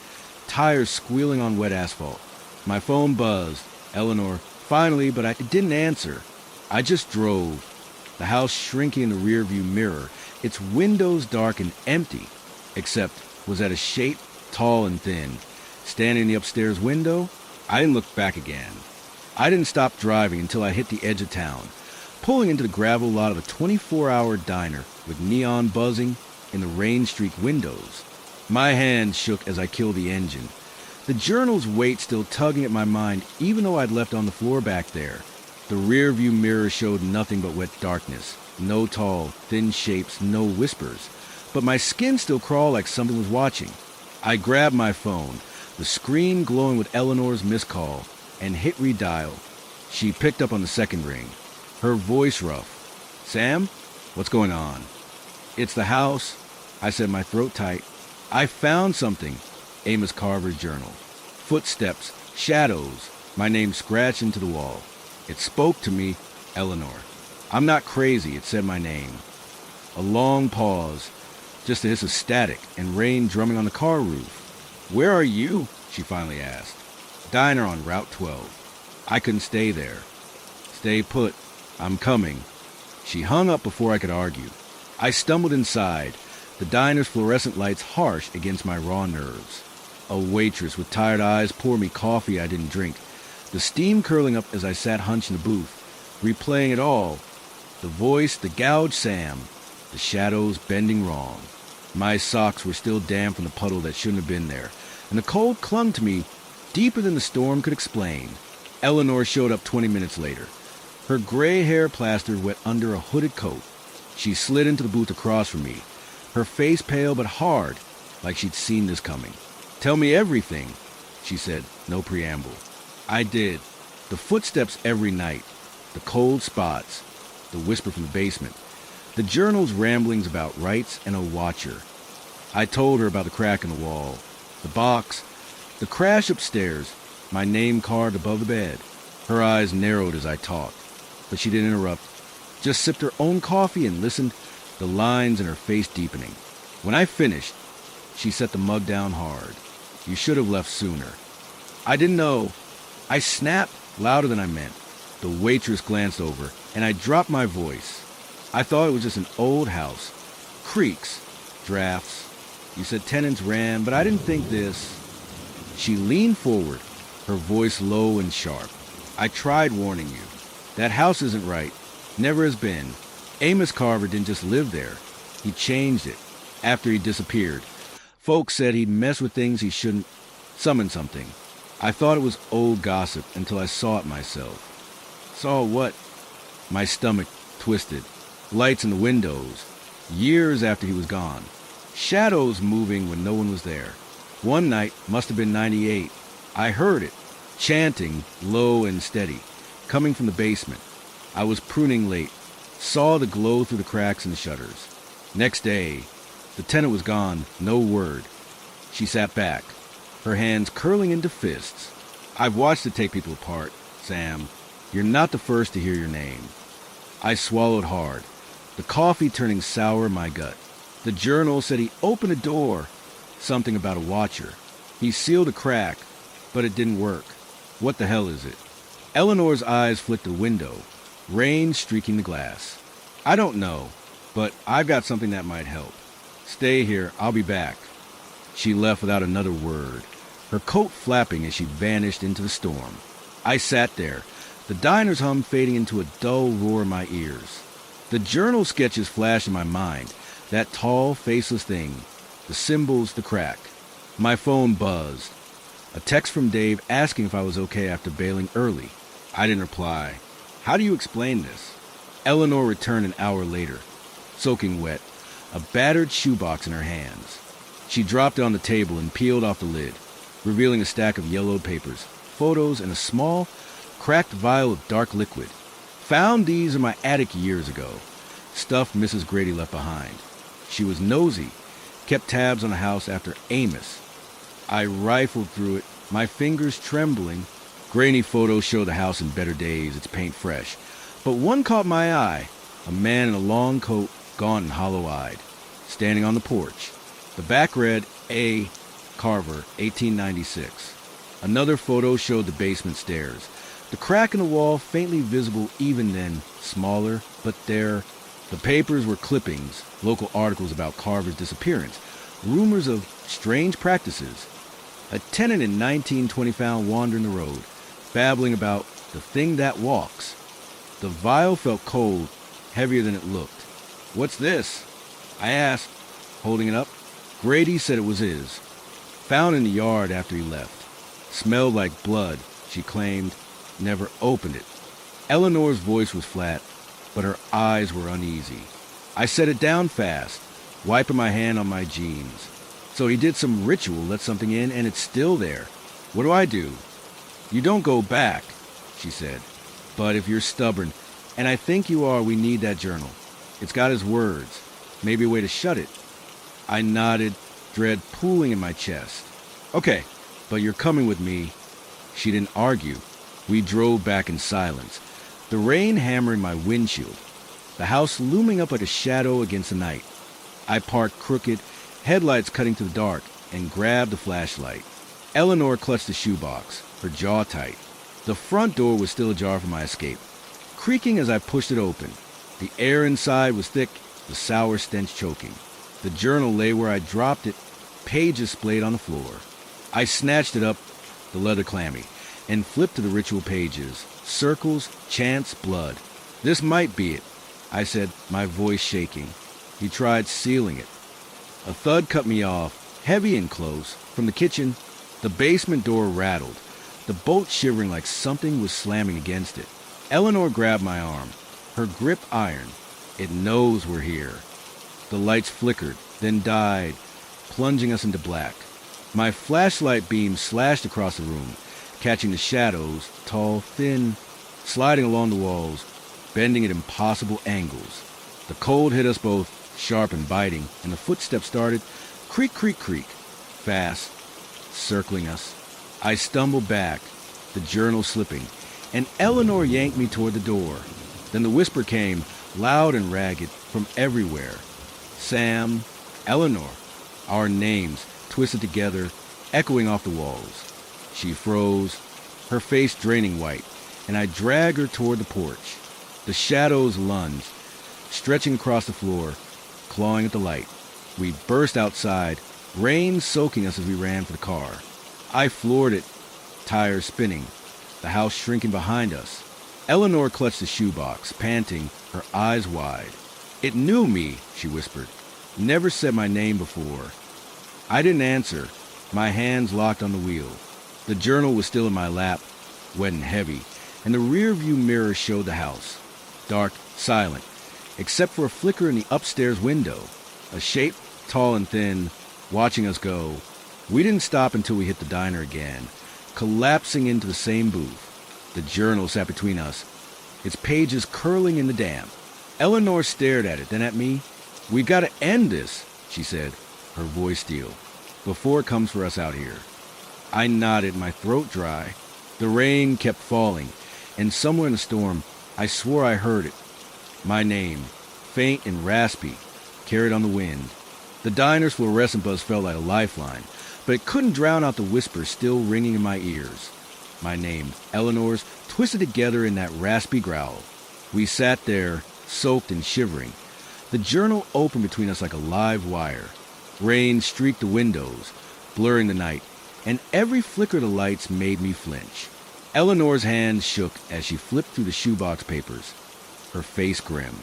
tires squealing on wet asphalt. My phone buzzed. Eleanor, finally, but I didn't answer. I just drove, the house shrinking in the rearview mirror, its windows dark and empty, except was that a shape, tall and thin, standing in the upstairs window? I didn't look back again. I didn't stop driving until I hit the edge of town, pulling into the gravel lot of a 24-hour diner with neon buzzing in the rain-streaked windows. My hands shook as I killed the engine, the journal's weight still tugging at my mind even though I'd left on the floor back there. The rear-view mirror showed nothing but wet darkness, no tall, thin shapes, no whispers, but my skin still crawled like something was watching. I grabbed my phone, the screen glowing with Eleanor's missed call, and hit redial. She picked up on the second ring, her voice rough. Sam? What's going on? It's the house, I said, my throat tight. I found something. Amos Carver's journal. Footsteps, shadows, my name scratched into the wall. It spoke to me, Eleanor. I'm not crazy, it said my name. A long pause, just a hiss of static and rain drumming on the car roof. Where are you? She finally asked. Diner on Route 12. I couldn't stay there. Stay put. I'm coming. She hung up before I could argue. I stumbled inside, the diner's fluorescent lights harsh against my raw nerves. A waitress with tired eyes poured me coffee I didn't drink, the steam curling up as I sat hunched in the booth, replaying it all. The voice, the gouged Sam, the shadows bending wrong. My socks were still damp from the puddle that shouldn't have been there, and the cold clung to me deeper than the storm could explain. Eleanor showed up 20 minutes later, her gray hair plastered wet under a hooded coat. She slid into the booth across from me, her face pale but hard, like she'd seen this coming. Tell me everything, she said, no preamble. I did. The footsteps every night, the cold spots, the whisper from the basement, the journal's ramblings about rights and a watcher. I told her about the crack in the wall, the box, the crash upstairs, my name carved above the bed. Her eyes narrowed as I talked, but she didn't interrupt, just sipped her own coffee and listened, the lines in her face deepening. When I finished, she set the mug down hard. You should have left sooner. I didn't know. I snapped louder than I meant. The waitress glanced over, and I dropped my voice. I thought it was just an old house. Creaks, drafts. You said tenants ran, but I didn't think this. She leaned forward, her voice low and sharp. I tried warning you. That house isn't right. Never has been. Amos Carver didn't just live there. He changed it. After he disappeared, folks said he'd mess with things he shouldn't, summon something. I thought it was old gossip until I saw it myself. Saw what? My stomach twisted. Lights in the windows. Years after he was gone. Shadows moving when no one was there. One night, must have been 98, I heard it, chanting, low and steady, coming from the basement. I was pruning late, saw the glow through the cracks in the shutters. Next day, the tenant was gone, no word. She sat back, her hands curling into fists. I've watched it take people apart, Sam. You're not the first to hear your name. I swallowed hard, the coffee turning sour in my gut. The journal said he opened a door, something about a watcher. He sealed a crack, but it didn't work. What the hell is it? Eleanor's eyes flicked the window, rain streaking the glass. I don't know, but I've got something that might help. Stay here, I'll be back. She left without another word, her coat flapping as she vanished into the storm. I sat there, the diner's hum fading into a dull roar in my ears. The journal sketches flashed in my mind, that tall, faceless thing, the symbols, the crack. My phone buzzed. A text from Dave asking if I was okay after bailing early. I didn't reply. How do you explain this? Eleanor returned an hour later, soaking wet, a battered shoebox in her hands. She dropped it on the table and peeled off the lid, revealing a stack of yellowed papers, photos, and a small, cracked vial of dark liquid. Found these in my attic years ago. Stuff Mrs. Grady left behind. She was nosy, kept tabs on the house after Amos. I rifled through it, my fingers trembling. Grainy photos show the house in better days, its paint fresh. But one caught my eye, a man in a long coat, gaunt and hollow-eyed, standing on the porch. The back read, A. Carver, 1896. Another photo showed the basement stairs. The crack in the wall, faintly visible even then, smaller, but there. The papers were clippings, local articles about Carver's disappearance, rumors of strange practices. A tenant in 1920 found wandering the road, babbling about the thing that walks. The vial felt cold, heavier than it looked. What's this? I asked, holding it up. Grady said it was his. Found in the yard after he left. Smelled like blood, she claimed. Never opened it. Eleanor's voice was flat, but her eyes were uneasy. I set it down fast, wiping my hand on my jeans. So he did some ritual, let something in, and it's still there. What do? You don't go back, she said. But if you're stubborn, and I think you are, we need that journal. It's got his words. Maybe a way to shut it. I nodded, dread pooling in my chest. Okay, but you're coming with me. She didn't argue. We drove back in silence, the rain hammering my windshield, the house looming up like a shadow against the night. I parked crooked, headlights cutting to the dark, and grabbed the flashlight. Eleanor clutched the shoebox, her jaw tight. The front door was still ajar for my escape, creaking as I pushed it open. The air inside was thick, the sour stench choking. The journal lay where I dropped it, pages splayed on the floor. I snatched it up, the leather clammy, and flipped to the ritual pages. Circles, chants, blood. This might be it, I said, my voice shaking. He tried sealing it. A thud cut me off, heavy and close. From the kitchen, the basement door rattled, the bolt shivering like something was slamming against it. Eleanor grabbed my arm, her grip iron. It knows we're here. The lights flickered, then died, plunging us into black. My flashlight beam slashed across the room, catching the shadows, tall, thin, sliding along the walls, bending at impossible angles. The cold hit us both, sharp and biting, and the footsteps started, creak, creak, creak, fast, circling us. I stumbled back, the journal slipping, and Eleanor yanked me toward the door. Then the whisper came, loud and ragged, from everywhere. Sam, Eleanor, our names twisted together, echoing off the walls. She froze, her face draining white, and I dragged her toward the porch. The shadows lunged, stretching across the floor, clawing at the light. We burst outside, rain soaking us as we ran for the car. I floored it, tires spinning, the house shrinking behind us. Eleanor clutched the shoebox, panting, her eyes wide. "It knew me," she whispered. "Never said my name before." I didn't answer, my hands locked on the wheel. The journal was still in my lap, wet and heavy, and the rear-view mirror showed the house. Dark, silent, except for a flicker in the upstairs window. A shape, tall and thin, watching us go. We didn't stop until we hit the diner again, collapsing into the same booth. The journal sat between us, its pages curling in the damp. Eleanor stared at it, then at me. "We gotta end this," she said, her voice steel, "before it comes for us out here." I nodded, my throat dry. The rain kept falling, and somewhere in the storm, I swore I heard it. My name, faint and raspy, carried on the wind. The diner's fluorescent buzz felt like a lifeline, but it couldn't drown out the whisper still ringing in my ears. My name, Eleanor's, twisted together in that raspy growl. We sat there, soaked and shivering. The journal opened between us like a live wire. Rain streaked the windows, blurring the night, and every flicker of the lights made me flinch. Eleanor's hands shook as she flipped through the shoebox papers, her face grim.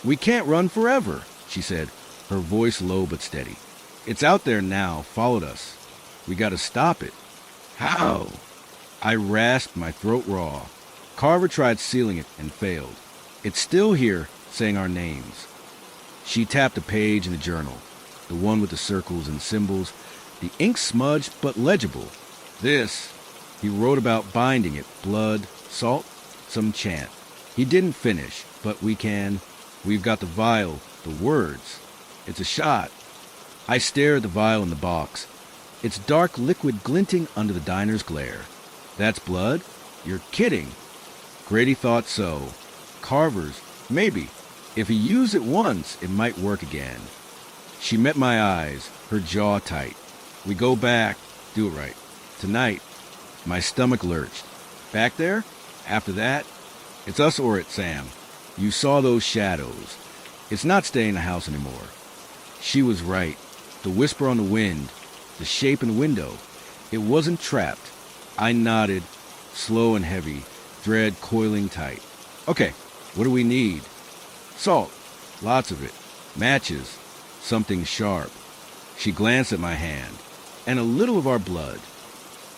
"We can't run forever," she said, her voice low but steady. "It's out there now, followed us. We gotta stop it." "How?" I rasped, my throat raw. Carver tried sealing it and failed. "It's still here, saying our names." She tapped a page in the journal, the one with the circles and symbols, the ink smudged but legible. "This," he wrote about binding it, blood, salt, some chant. He didn't finish, but we've got the vial, the words. It's a shot. I stared at the vial in the box, its dark liquid glinting under the diner's glare. "That's blood? You're kidding." Grady thought so. Carver's, maybe. If he used it once, it might work again. She met my eyes, her jaw tight. "We go back. Do it right. Tonight." My stomach lurched. "Back there? After that? It's us or it, Sam. You saw those shadows. It's not staying in the house anymore." She was right. The whisper on the wind, the shape in the window. It wasn't trapped. I nodded, slow and heavy, dread coiling tight. "Okay, what do we need?" "Salt. Lots of it. Matches. Something sharp." She glanced at my hand. "And a little of our blood."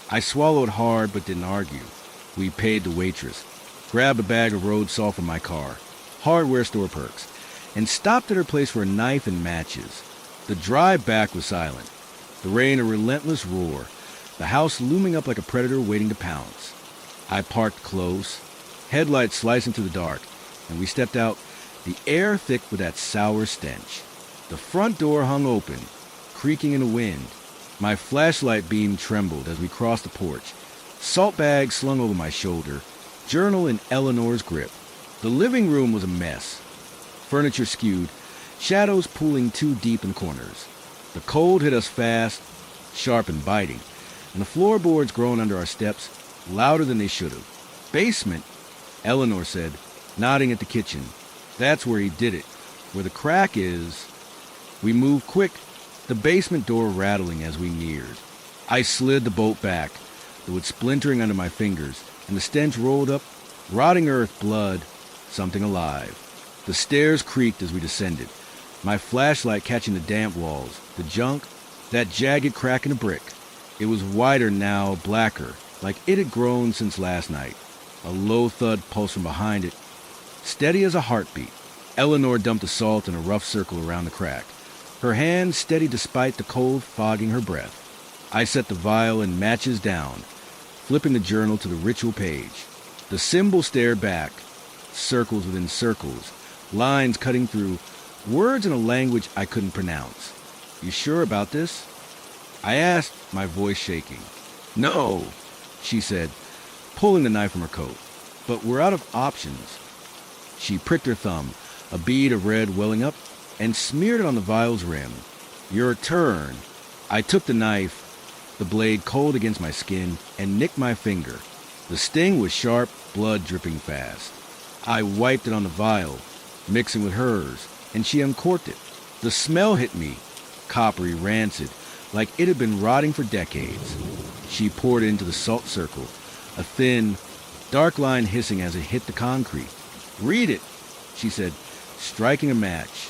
I swallowed hard but didn't argue. We paid the waitress, grabbed a bag of road salt from my car, hardware store perks, and stopped at her place for a knife and matches. The drive back was silent. The rain a relentless roar, the house looming up like a predator waiting to pounce. I parked close, headlights slicing through the dark, and we stepped out, the air thick with that sour stench. The front door hung open, creaking in the wind. My flashlight beam trembled as we crossed the porch, salt bag slung over my shoulder, journal in Eleanor's grip. The living room was a mess. Furniture skewed, shadows pooling too deep in corners. The cold hit us fast, sharp and biting, and the floorboards growing under our steps louder than they should have. "Basement," Eleanor said, nodding at the kitchen. "That's where he did it. Where the crack is." We moved quick, the basement door rattling as we neared. I slid the bolt back, the wood splintering under my fingers, and the stench rolled up, rotting earth, blood, something alive. The stairs creaked as we descended, my flashlight catching the damp walls, the junk, that jagged crack in a brick. It was whiter now, blacker, like it had grown since last night. A low thud pulsed from behind it, steady as a heartbeat. Eleanor dumped the salt in a rough circle around the crack, her hand steady despite the cold fogging her breath. I set the vial and matches down, flipping the journal to the ritual page. The symbol stared back, circles within circles, lines cutting through, words in a language I couldn't pronounce. "You sure about this?" I asked, my voice shaking. "No," she said, pulling the knife from her coat. "But we're out of options." She pricked her thumb, a bead of red welling up, and smeared it on the vial's rim. "Your turn." I took the knife, the blade cold against my skin, and nicked my finger. The sting was sharp, blood dripping fast. I wiped it on the vial, mixing with hers, and she uncorked it. The smell hit me, coppery, rancid, like it had been rotting for decades. She poured it into the salt circle, a thin, dark line hissing as it hit the concrete. "Read it," she said, striking a match.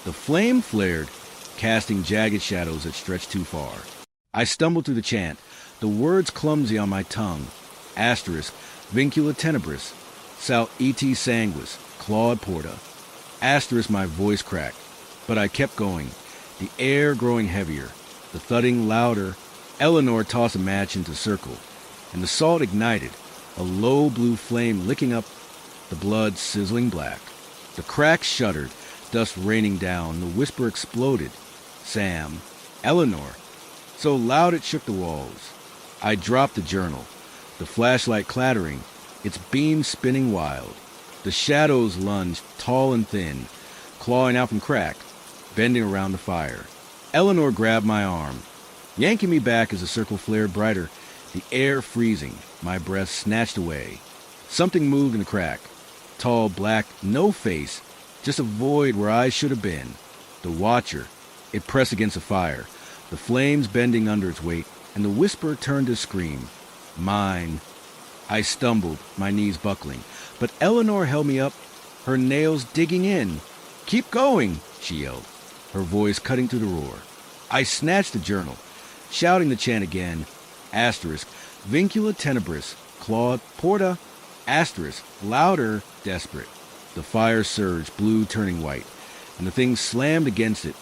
The flame flared, casting jagged shadows that stretched too far. I stumbled through the chant, the words clumsy on my tongue. Asterisk, vincula tenebris, sal et sanguis, Claude Porta. Asterisk, my voice cracked, but I kept going, the air growing heavier, the thudding louder. Eleanor tossed a match into circle, and the salt ignited, a low blue flame licking up the blood sizzling black. The cracks shuddered, dust raining down, the whisper exploded. Sam, Eleanor, so loud it shook the walls. I dropped the journal, the flashlight clattering, its beams spinning wild. The shadows lunged, tall and thin, clawing out from crack, bending around the fire. Eleanor grabbed my arm, yanking me back as the circle flared brighter, the air freezing, my breath snatched away. Something moved in the crack. Tall, black, no face, just a void where I should have been. The watcher. It pressed against the fire, the flames bending under its weight, and the whisper turned to scream. Mine. I stumbled, my knees buckling, but Eleanor held me up, her nails digging in. "Keep going," she yelled, her voice cutting through the roar. I snatched the journal, shouting the chant again. Asterisk, vincula tenebris, Claude Porta. Asterisk, louder, desperate. The fire surged, blue turning white, and the thing slammed against it,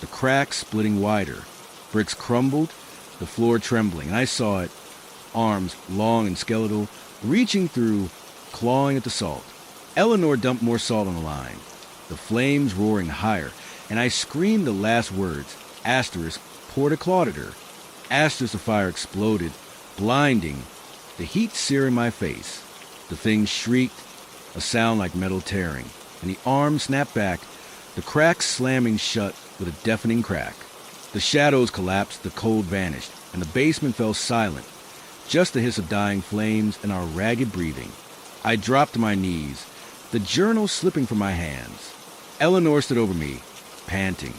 the cracks splitting wider. Bricks crumbled, the floor trembling, and I saw it, arms long and skeletal, reaching through, clawing at the salt. Eleanor dumped more salt on the line, the flames roaring higher, and I screamed the last words. Asterisk, Porta clawed at her. Asterisk, the fire exploded, blinding, the heat searing my face. The thing shrieked, a sound like metal tearing, and the arm snapped back, the cracks slamming shut with a deafening crack. The shadows collapsed, the cold vanished, and the basement fell silent, just the hiss of dying flames and our ragged breathing. I dropped to my knees, the journal slipping from my hands. Eleanor stood over me, panting,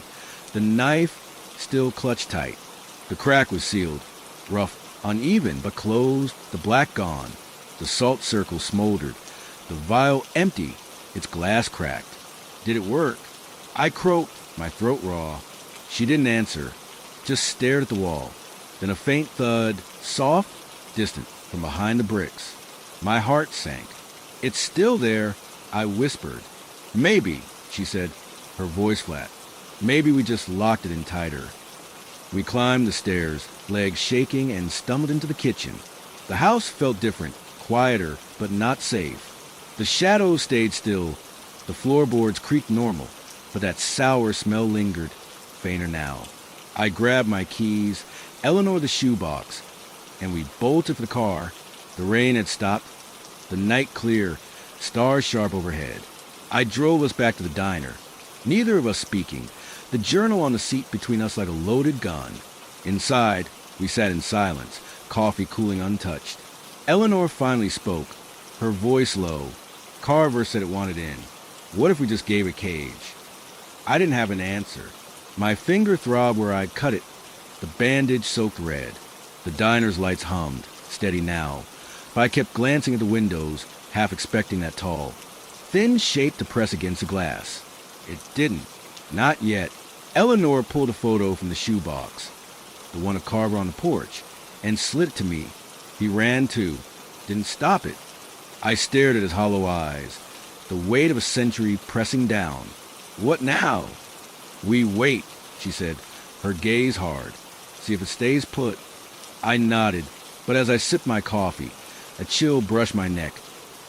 the knife still clutched tight. The crack was sealed, rough, uneven, but closed, the black gone. The salt circle smoldered, the vial empty, its glass cracked. Did it work? I croaked, my throat raw. She didn't answer, just stared at the wall. Then a faint thud, soft, distant, from behind the bricks. My heart sank. "It's still there," I whispered. "Maybe," she said, her voice flat. "Maybe we just locked it in tighter." We climbed the stairs, legs shaking, and stumbled into the kitchen. The house felt different, quieter, but not safe. The shadows stayed still, the floorboards creaked normal, but that sour smell lingered, fainter now. I grabbed my keys, Eleanor the shoebox, and we bolted for the car. The rain had stopped, the night clear, stars sharp overhead. I drove us back to the diner, neither of us speaking, the journal on the seat between us like a loaded gun. Inside, we sat in silence, coffee cooling untouched. Eleanor finally spoke, her voice low. Carver said it wanted in. What if we just gave it cage? I didn't have an answer. My finger throbbed where I'd cut it, the bandage soaked red. The diner's lights hummed, steady now, but I kept glancing at the windows, half expecting that tall, thin shape to press against the glass. It didn't. Not yet. Eleanor pulled a photo from the shoebox, the one of Carver on the porch, and slid it to me. He ran too. Didn't stop it. I stared at his hollow eyes, the weight of a century pressing down. What now? We wait, she said, her gaze hard. See if it stays put. I nodded, but as I sipped my coffee, a chill brushed my neck.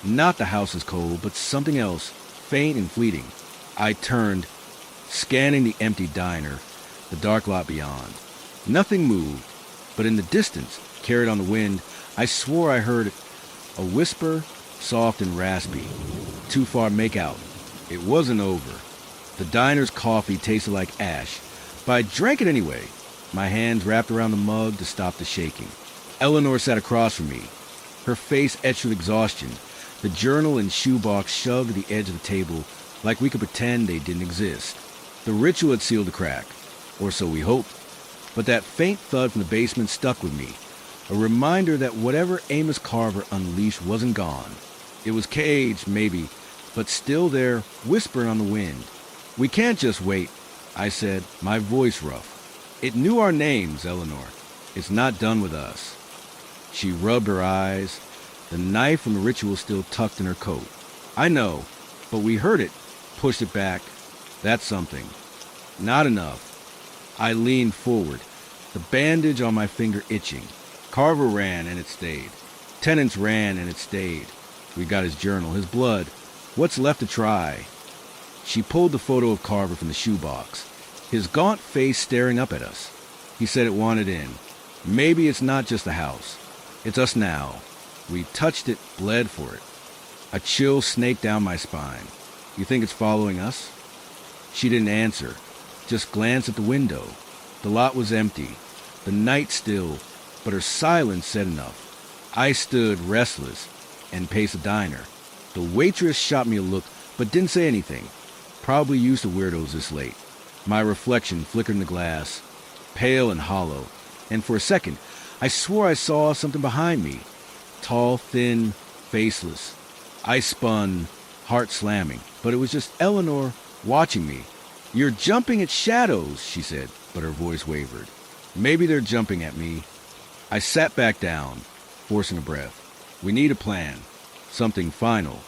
Not the house is cold, but something else, faint and fleeting. I turned, scanning the empty diner, the dark lot beyond. Nothing moved, but in the distance, carried on the wind, I swore I heard a whisper, soft and raspy. Too far, make out. It wasn't over. The diner's coffee tasted like ash, but I drank it anyway, my hands wrapped around the mug to stop the shaking. Eleanor sat across from me, her face etched with exhaustion, the journal and shoebox shoved to the edge of the table like we could pretend they didn't exist. The ritual had sealed the crack, or so we hoped, but that faint thud from the basement stuck with me, A reminder that whatever Amos Carver unleashed wasn't gone. It was caged, maybe, but still there, whispering on the wind. "We can't just wait," I said, my voice rough. "It knew our names, Eleanor. It's not done with us." She rubbed her eyes, the knife from the ritual still tucked in her coat. "I know, but we heard it, pushed it back. That's something." "Not enough." I leaned forward, the bandage on my finger itching. "Carver ran and it stayed. Tenants ran and it stayed. We got his journal, his blood. What's left to try?" She pulled the photo of Carver from the shoebox, his gaunt face staring up at us. He said it wanted in. "Maybe it's not just the house. It's us now." We touched it, bled for it. A chill snaked down my spine. "You think it's following us?" She didn't answer, just glanced at the window. The lot was empty, the night still, but her silence said enough. I stood restless and paced the diner. The waitress shot me a look, but didn't say anything. Probably used to weirdos this late. My reflection flickered in the glass, pale and hollow, and for a second, I swore I saw something behind me. Tall, thin, faceless. I spun, heart slamming, but it was just Eleanor watching me. "You're jumping at shadows," she said, but her voice wavered. "Maybe they're jumping at me." I sat back down, forcing a breath. "We need a plan. Something final."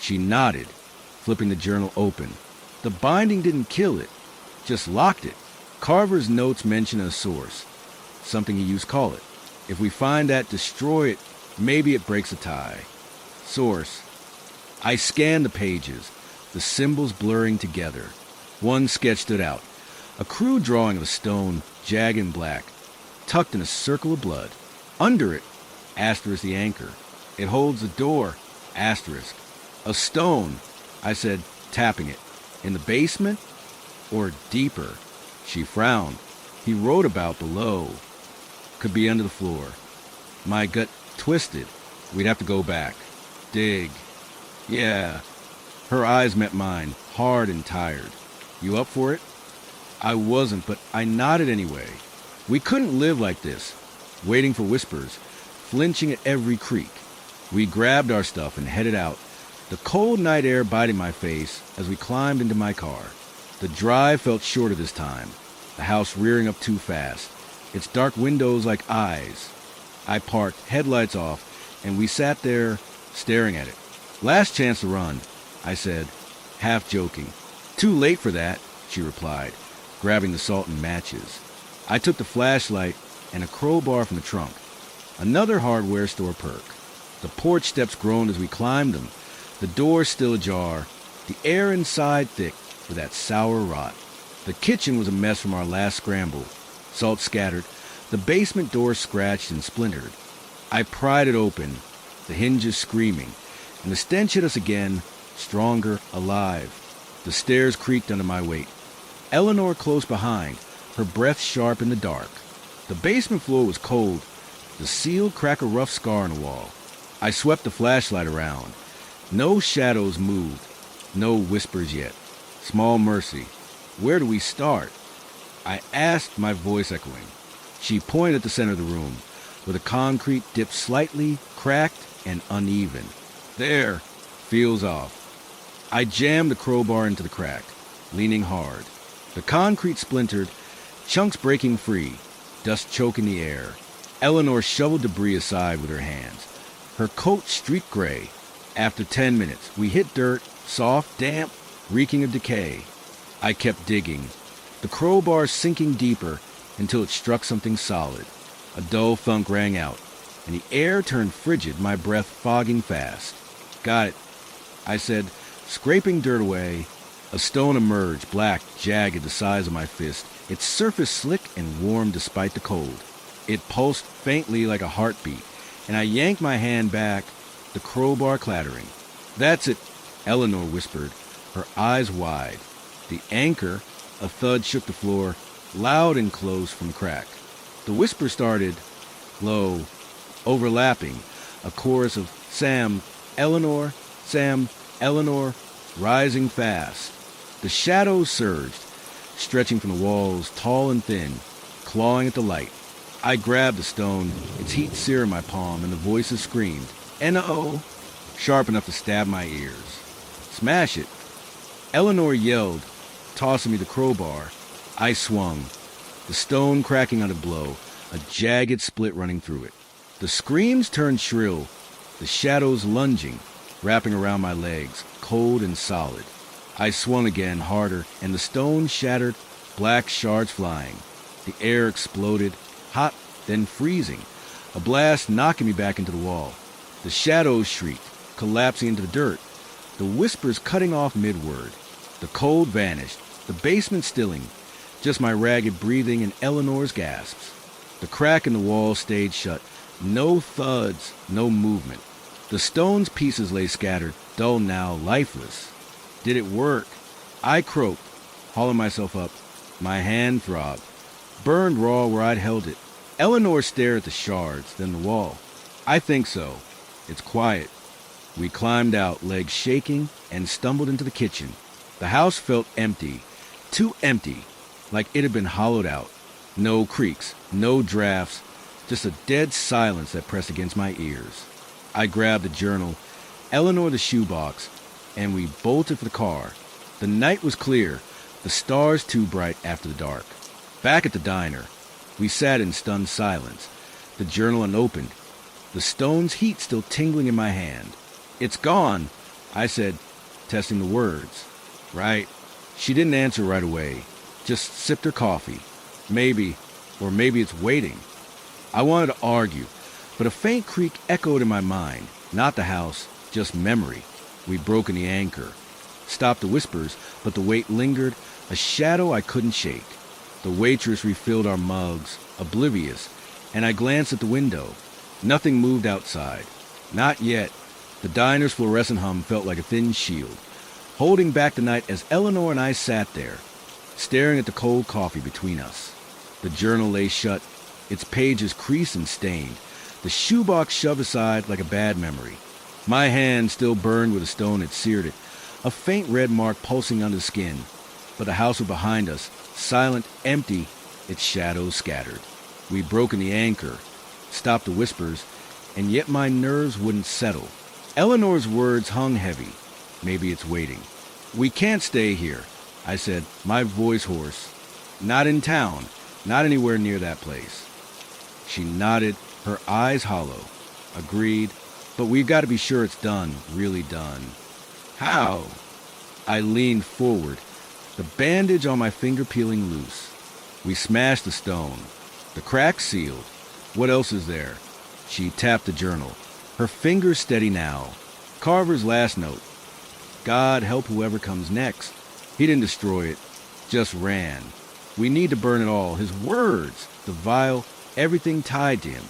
She nodded, flipping the journal open. The binding didn't kill it, just locked it. Carver's notes mention a source, something he used to call it. If we find that, destroy it, maybe it breaks the tie. Source. I scanned the pages, the symbols blurring together. One sketch stood out, a crude drawing of a stone, jagged and black, tucked in a circle of blood. Under it, asterisk the anchor. "It holds the door, asterisk." "A stone," I said, tapping it. "In the basement? Or deeper?" She frowned. "He wrote about below. Could be under the floor." My gut twisted. We'd have to go back. Dig. "Yeah." Her eyes met mine, hard and tired. "You up for it?" I wasn't, but I nodded anyway. We couldn't live like this, waiting for whispers, flinching at every creak. We grabbed our stuff and headed out, the cold night air biting my face as we climbed into my car. The drive felt shorter this time, the house rearing up too fast, its dark windows like eyes. I parked, headlights off, and we sat there, staring at it. "Last chance to run," I said, half joking. "Too late for that," she replied, grabbing the salt and matches. I took the flashlight and a crowbar from the trunk. Another hardware store perk. The porch steps groaned as we climbed them, the door still ajar, the air inside thick with that sour rot. The kitchen was a mess from our last scramble, salt scattered, the basement door scratched and splintered. I pried it open, the hinges screaming, and the stench hit us again, stronger, alive. The stairs creaked under my weight. Eleanor close behind, her breath sharp in the dark. The basement floor was cold, the sealed cracked a rough scar on the wall. I swept the flashlight around. No shadows moved, no whispers yet. Small mercy. Where do we start? I asked, my voice echoing. She pointed at the center of the room, where the concrete dipped slightly, cracked and uneven. "There," feels off. I jammed the crowbar into the crack, leaning hard. The concrete splintered, chunks breaking free, dust choking the air. Eleanor shoveled debris aside with her hands. Her coat streaked gray. After 10 minutes, we hit dirt, soft, damp, reeking of decay. I kept digging, the crowbar sinking deeper until it struck something solid. A dull thunk rang out, and the air turned frigid, my breath fogging fast. "Got it," I said, scraping dirt away. A stone emerged, black, jagged, the size of my fist, its surface slick and warm despite the cold. It pulsed faintly like a heartbeat, and I yanked my hand back, the crowbar clattering. "That's it," Eleanor whispered, her eyes wide. The anchor, a thud shook the floor, loud and close from crack. The whisper started, low, overlapping, a chorus of Sam, Eleanor, rising fast. The shadows surged, stretching from the walls, tall and thin, clawing at the light. I grabbed the stone, its heat searing my palm, and the voices screamed, "N-O!" sharp enough to stab my ears. "Smash it!" Eleanor yelled, tossing me the crowbar. I swung, the stone cracking on a blow, a jagged split running through it. The screams turned shrill, the shadows lunging, wrapping around my legs, cold and solid. I swung again, harder, and the stone shattered, black shards flying. The air exploded, hot, then freezing, a blast knocking me back into the wall. The shadows shrieked, collapsing into the dirt, the whispers cutting off mid-word. The cold vanished, the basement stilling, just my ragged breathing and Eleanor's gasps. The crack in the wall stayed shut, no thuds, no movement. The stone's pieces lay scattered, dull now, lifeless. Did it work? I croaked, hauling myself up. My hand throbbed, burned raw where I'd held it. Eleanor stared at the shards, then the wall. "I think so. It's quiet." We climbed out, legs shaking, and stumbled into the kitchen. The house felt empty, too empty, like it had been hollowed out. No creaks, no drafts, just a dead silence that pressed against my ears. I grabbed the journal, Eleanor the shoebox, and we bolted for the car. The night was clear, the stars too bright after the dark. Back at the diner, we sat in stunned silence, the journal unopened, the stone's heat still tingling in my hand. "It's gone," I said, testing the words. "Right." She didn't answer right away, just sipped her coffee. Maybe, or maybe it's waiting. I wanted to argue, but a faint creak echoed in my mind. Not the house, just memory. We'd broken the anchor. Stopped the whispers, but the weight lingered, a shadow I couldn't shake. The waitress refilled our mugs, oblivious, and I glanced at the window. Nothing moved outside. Not yet. The diner's fluorescent hum felt like a thin shield, holding back the night as Eleanor and I sat there, staring at the cold coffee between us. The journal lay shut, its pages creased and stained, the shoebox shoved aside like a bad memory. My hand still burned where the stone had seared it, a faint red mark pulsing under the skin. But the house was behind us, silent, empty, its shadows scattered. We'd broken the anchor, stopped the whispers, and yet my nerves wouldn't settle. Eleanor's words hung heavy. Maybe it's waiting. "We can't stay here," I said, my voice hoarse. "Not in town, not anywhere near that place." She nodded, her eyes hollow. "Agreed, but we've got to be sure it's done, really done." "How?" I leaned forward, the bandage on my finger peeling loose. We smashed the stone. The crack sealed. What else is there? She tapped the journal. Her fingers steady now. Carver's last note. "God help whoever comes next." He didn't destroy it, just ran. We need to burn it all. His words, the vial, everything tied to him.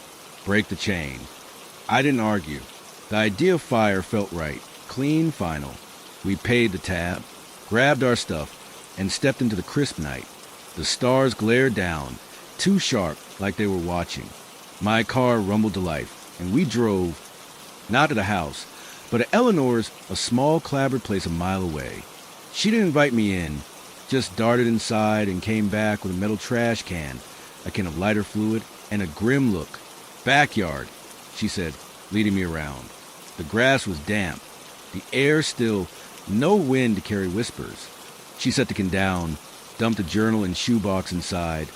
Break the chain. I didn't argue. The idea of fire felt right. Clean, final. We paid the tab, grabbed our stuff, and stepped into the crisp night. The stars glared down, too sharp, like they were watching. My car rumbled to life, and we drove, not to the house, but to Eleanor's, a small clapboard place a mile away. She didn't invite me in, just darted inside and came back with a metal trash can, a can of lighter fluid, and a grim look. "Backyard," she said, leading me around. The grass was damp, the air still, no wind to carry whispers. She set the can down, dumped the journal and shoebox inside,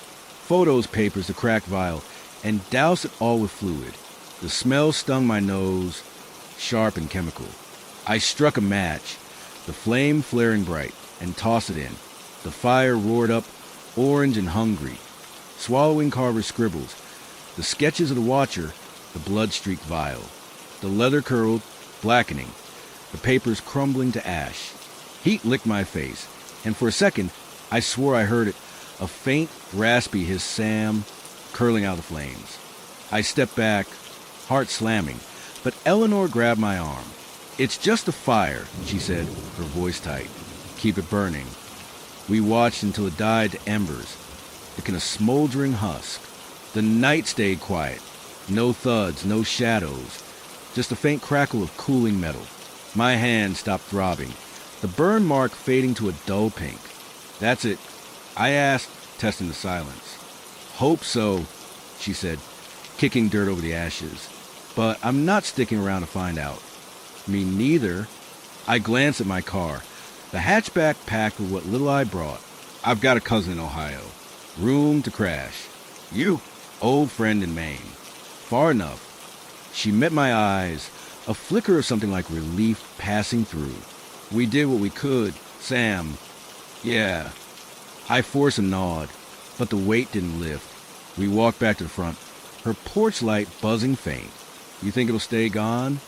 photos, papers, the cracked vial, and doused it all with fluid. The smell stung my nose, sharp and chemical. I struck a match, the flame flaring bright, and tossed it in. The fire roared up, orange and hungry, swallowing Carver's scribbles, the sketches of the watcher, the blood-streaked vial. The leather curled, blackening, the papers crumbling to ash. Heat licked my face, and for a second, I swore I heard it, a faint, raspy hiss, "Sam," curling out of the flames. I stepped back, heart slamming, but Eleanor grabbed my arm. "It's just a fire," she said, her voice tight. "Keep it burning." We watched until it died to embers, like in a smoldering husk. The night stayed quiet. No thuds, no shadows, just a faint crackle of cooling metal. My hand stopped throbbing, the burn mark fading to a dull pink. "That's it?" I asked, testing the silence. "Hope so," she said, kicking dirt over the ashes. But I'm not sticking around to find out. Me neither. I glanced at my car, the hatchback packed with what little I brought. I've got a cousin in Ohio. Room to crash. You, old friend in Maine. Far enough. She met my eyes, a flicker of something like relief passing through. We did what we could, Sam. Yeah. I forced a nod, but the weight didn't lift. We walked back to the front, her porch light buzzing faint. You think it'll stay gone?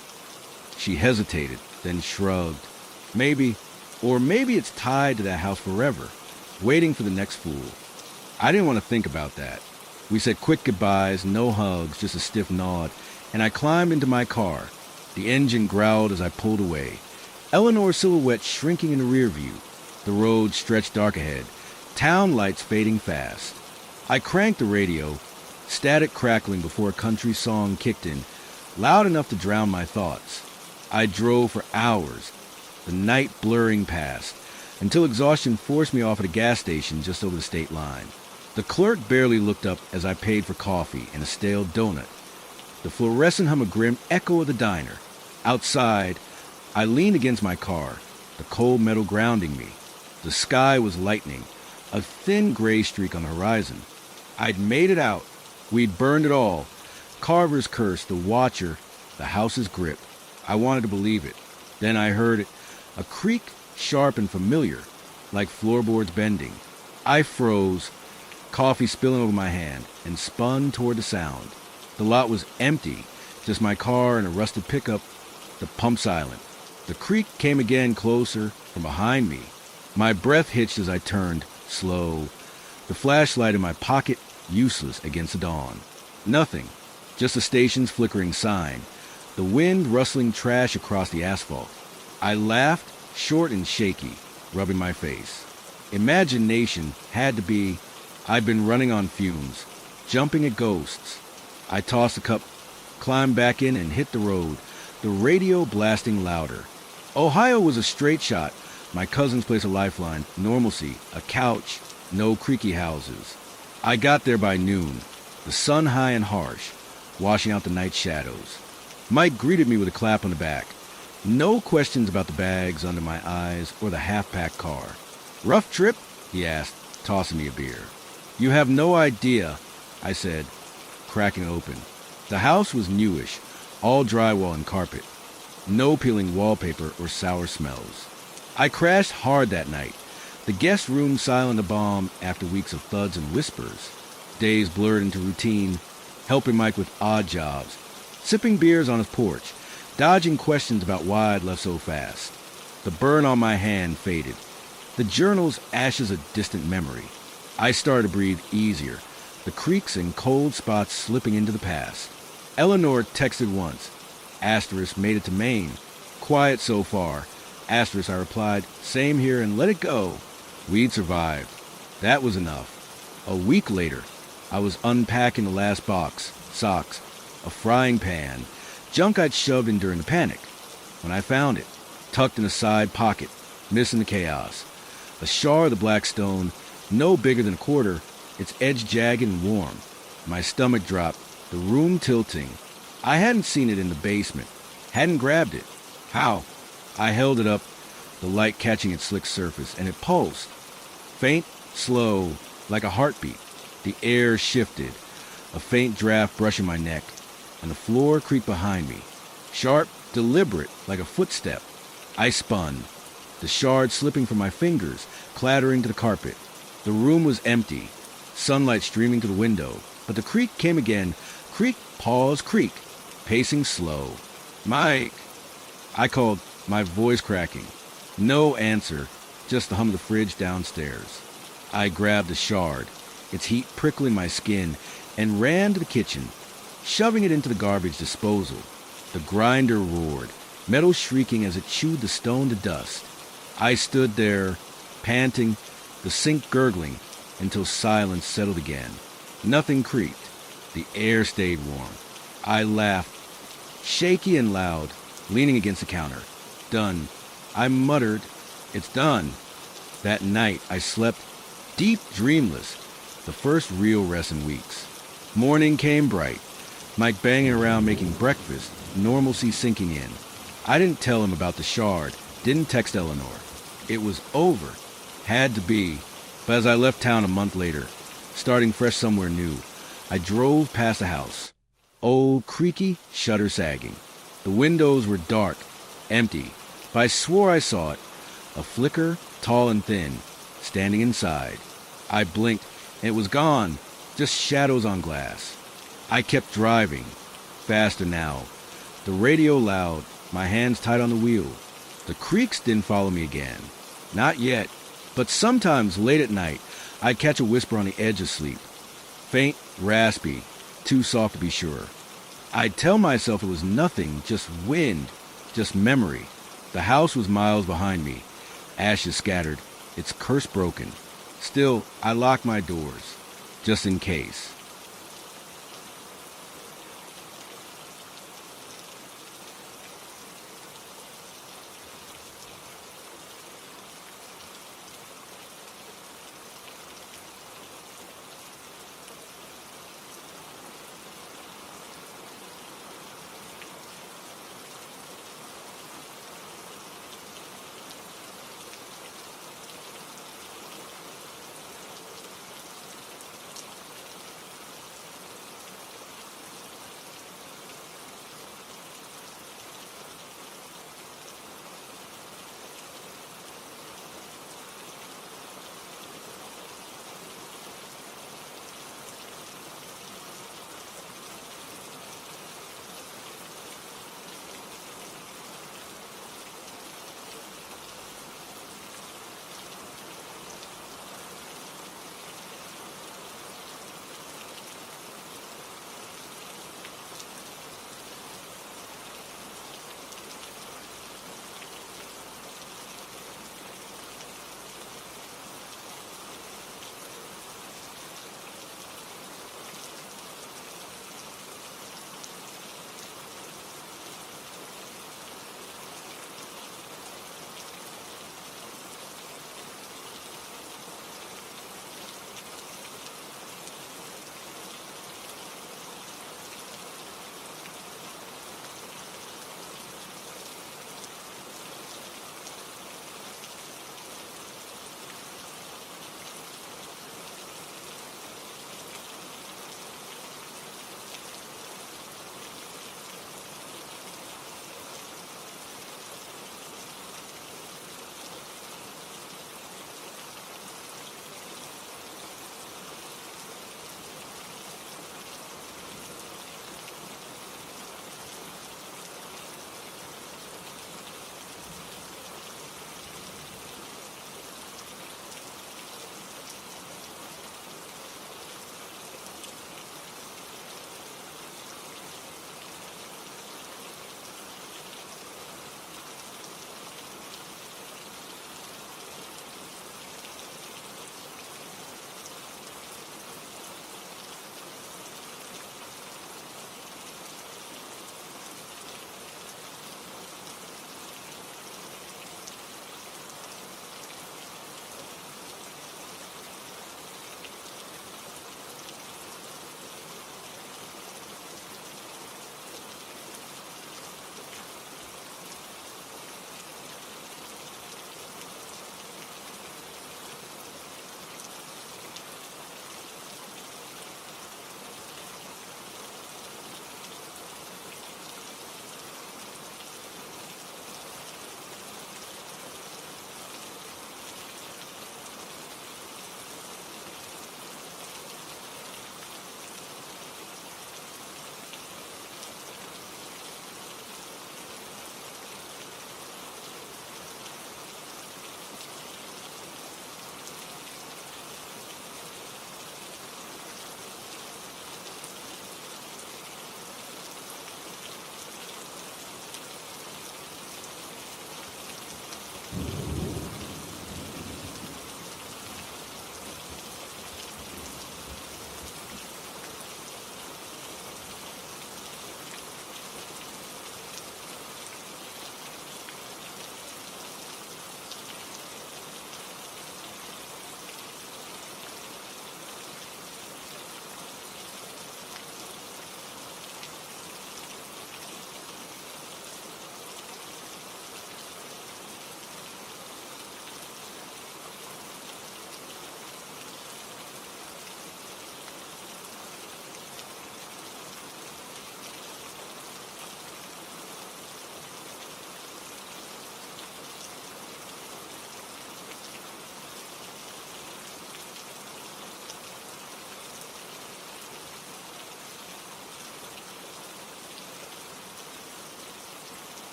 She hesitated, then shrugged. Maybe, or maybe it's tied to that house forever, waiting for the next fool. I didn't want to think about that. We said quick goodbyes, no hugs, just a stiff nod, and I climbed into my car. The engine growled as I pulled away. Eleanor's silhouette shrinking in the rear view. The road stretched dark ahead, town lights fading fast. I cranked the radio, static crackling before a country song kicked in, loud enough to drown my thoughts. I drove for hours, the night blurring past, until exhaustion forced me off at a gas station just over the state line. The clerk barely looked up as I paid for coffee and a stale donut. The fluorescent hum of grim echo of the diner. Outside, I leaned against my car, the cold metal grounding me. The sky was lightening, a thin gray streak on the horizon. I'd made it out. We'd burned it all. Carver's curse, the watcher, the house's grip. I wanted to believe it. Then I heard it, a creak sharp and familiar, like floorboards bending. I froze, coffee spilling over my hand, and spun toward the sound. The lot was empty, just my car and a rusted pickup, the pump silent. The creak came again closer from behind me. My breath hitched as I turned, slow. The flashlight in my pocket, useless against the dawn. Nothing, just the station's flickering sign. The wind rustling trash across the asphalt. I laughed, short and shaky, rubbing my face. Imagination had to be, I'd been running on fumes, jumping at ghosts. I tossed the cup, climbed back in and hit the road, the radio blasting louder. Ohio was a straight shot, my cousin's place a lifeline, normalcy, a couch, no creaky houses. I got there by noon, the sun high and harsh, washing out the night shadows. Mike greeted me with a clap on the back. No questions about the bags under my eyes or the half-packed car. Rough trip? He asked, tossing me a beer. You have no idea, I said, cracking open. The house was newish, all drywall and carpet. No peeling wallpaper or sour smells. I crashed hard that night. The guest room silent a bomb after weeks of thuds and whispers. Days blurred into routine, helping Mike with odd jobs, sipping beers on his porch, dodging questions about why I'd left so fast. The burn on my hand faded. The journal's ashes a distant memory. I started to breathe easier, the creaks and cold spots slipping into the past. Eleanor texted once. Asterisk made it to Maine. Quiet so far. Asterisk I replied, same here and let it go. We'd survived. That was enough. A week later, I was unpacking the last box, socks, a frying pan, junk I'd shoved in during the panic. When I found it, tucked in a side pocket, missing the chaos. A shard of the black stone, no bigger than a quarter, its edge jagged and warm. My stomach dropped, the room tilting. I hadn't seen it in the basement, hadn't grabbed it. How? I held it up, the light catching its slick surface, and it pulsed. Faint, slow, like a heartbeat. The air shifted, a faint draft brushing my neck, and the floor creaked behind me. Sharp, deliberate, like a footstep. I spun, the shard slipping from my fingers, clattering to the carpet. The room was empty, sunlight streaming through the window, but the creak came again. Creak, pause, creak, pacing slow. Mike! I called, my voice cracking. No answer, just the hum of the fridge downstairs. I grabbed the shard, its heat prickling my skin, and ran to the kitchen, shoving it into the garbage disposal. The grinder roared, metal shrieking as it chewed the stone to dust. I stood there, panting, the sink gurgling, until silence settled again. Nothing creaked. The air stayed warm. I laughed, shaky and loud, leaning against the counter. Done. I muttered, it's done. That night I slept deep, dreamless, the first real rest in weeks. Morning came bright. Mike banging around making breakfast, normalcy sinking in. I didn't tell him about the shard, didn't text Eleanor. It was over. Had to be. But as I left town a month later, starting fresh somewhere new, I drove past a house. Old, creaky, shutter sagging. The windows were dark, empty, but I swore I saw it. A flicker, tall and thin, standing inside. I blinked, and it was gone, just shadows on glass. I kept driving, faster now. The radio loud, my hands tight on the wheel. The creaks didn't follow me again. Not yet, but sometimes late at night, I'd catch a whisper on the edge of sleep. Faint, raspy, too soft to be sure. I'd tell myself it was nothing, just wind, just memory. The house was miles behind me, ashes scattered, its curse broken. Still, I locked my doors, just in case.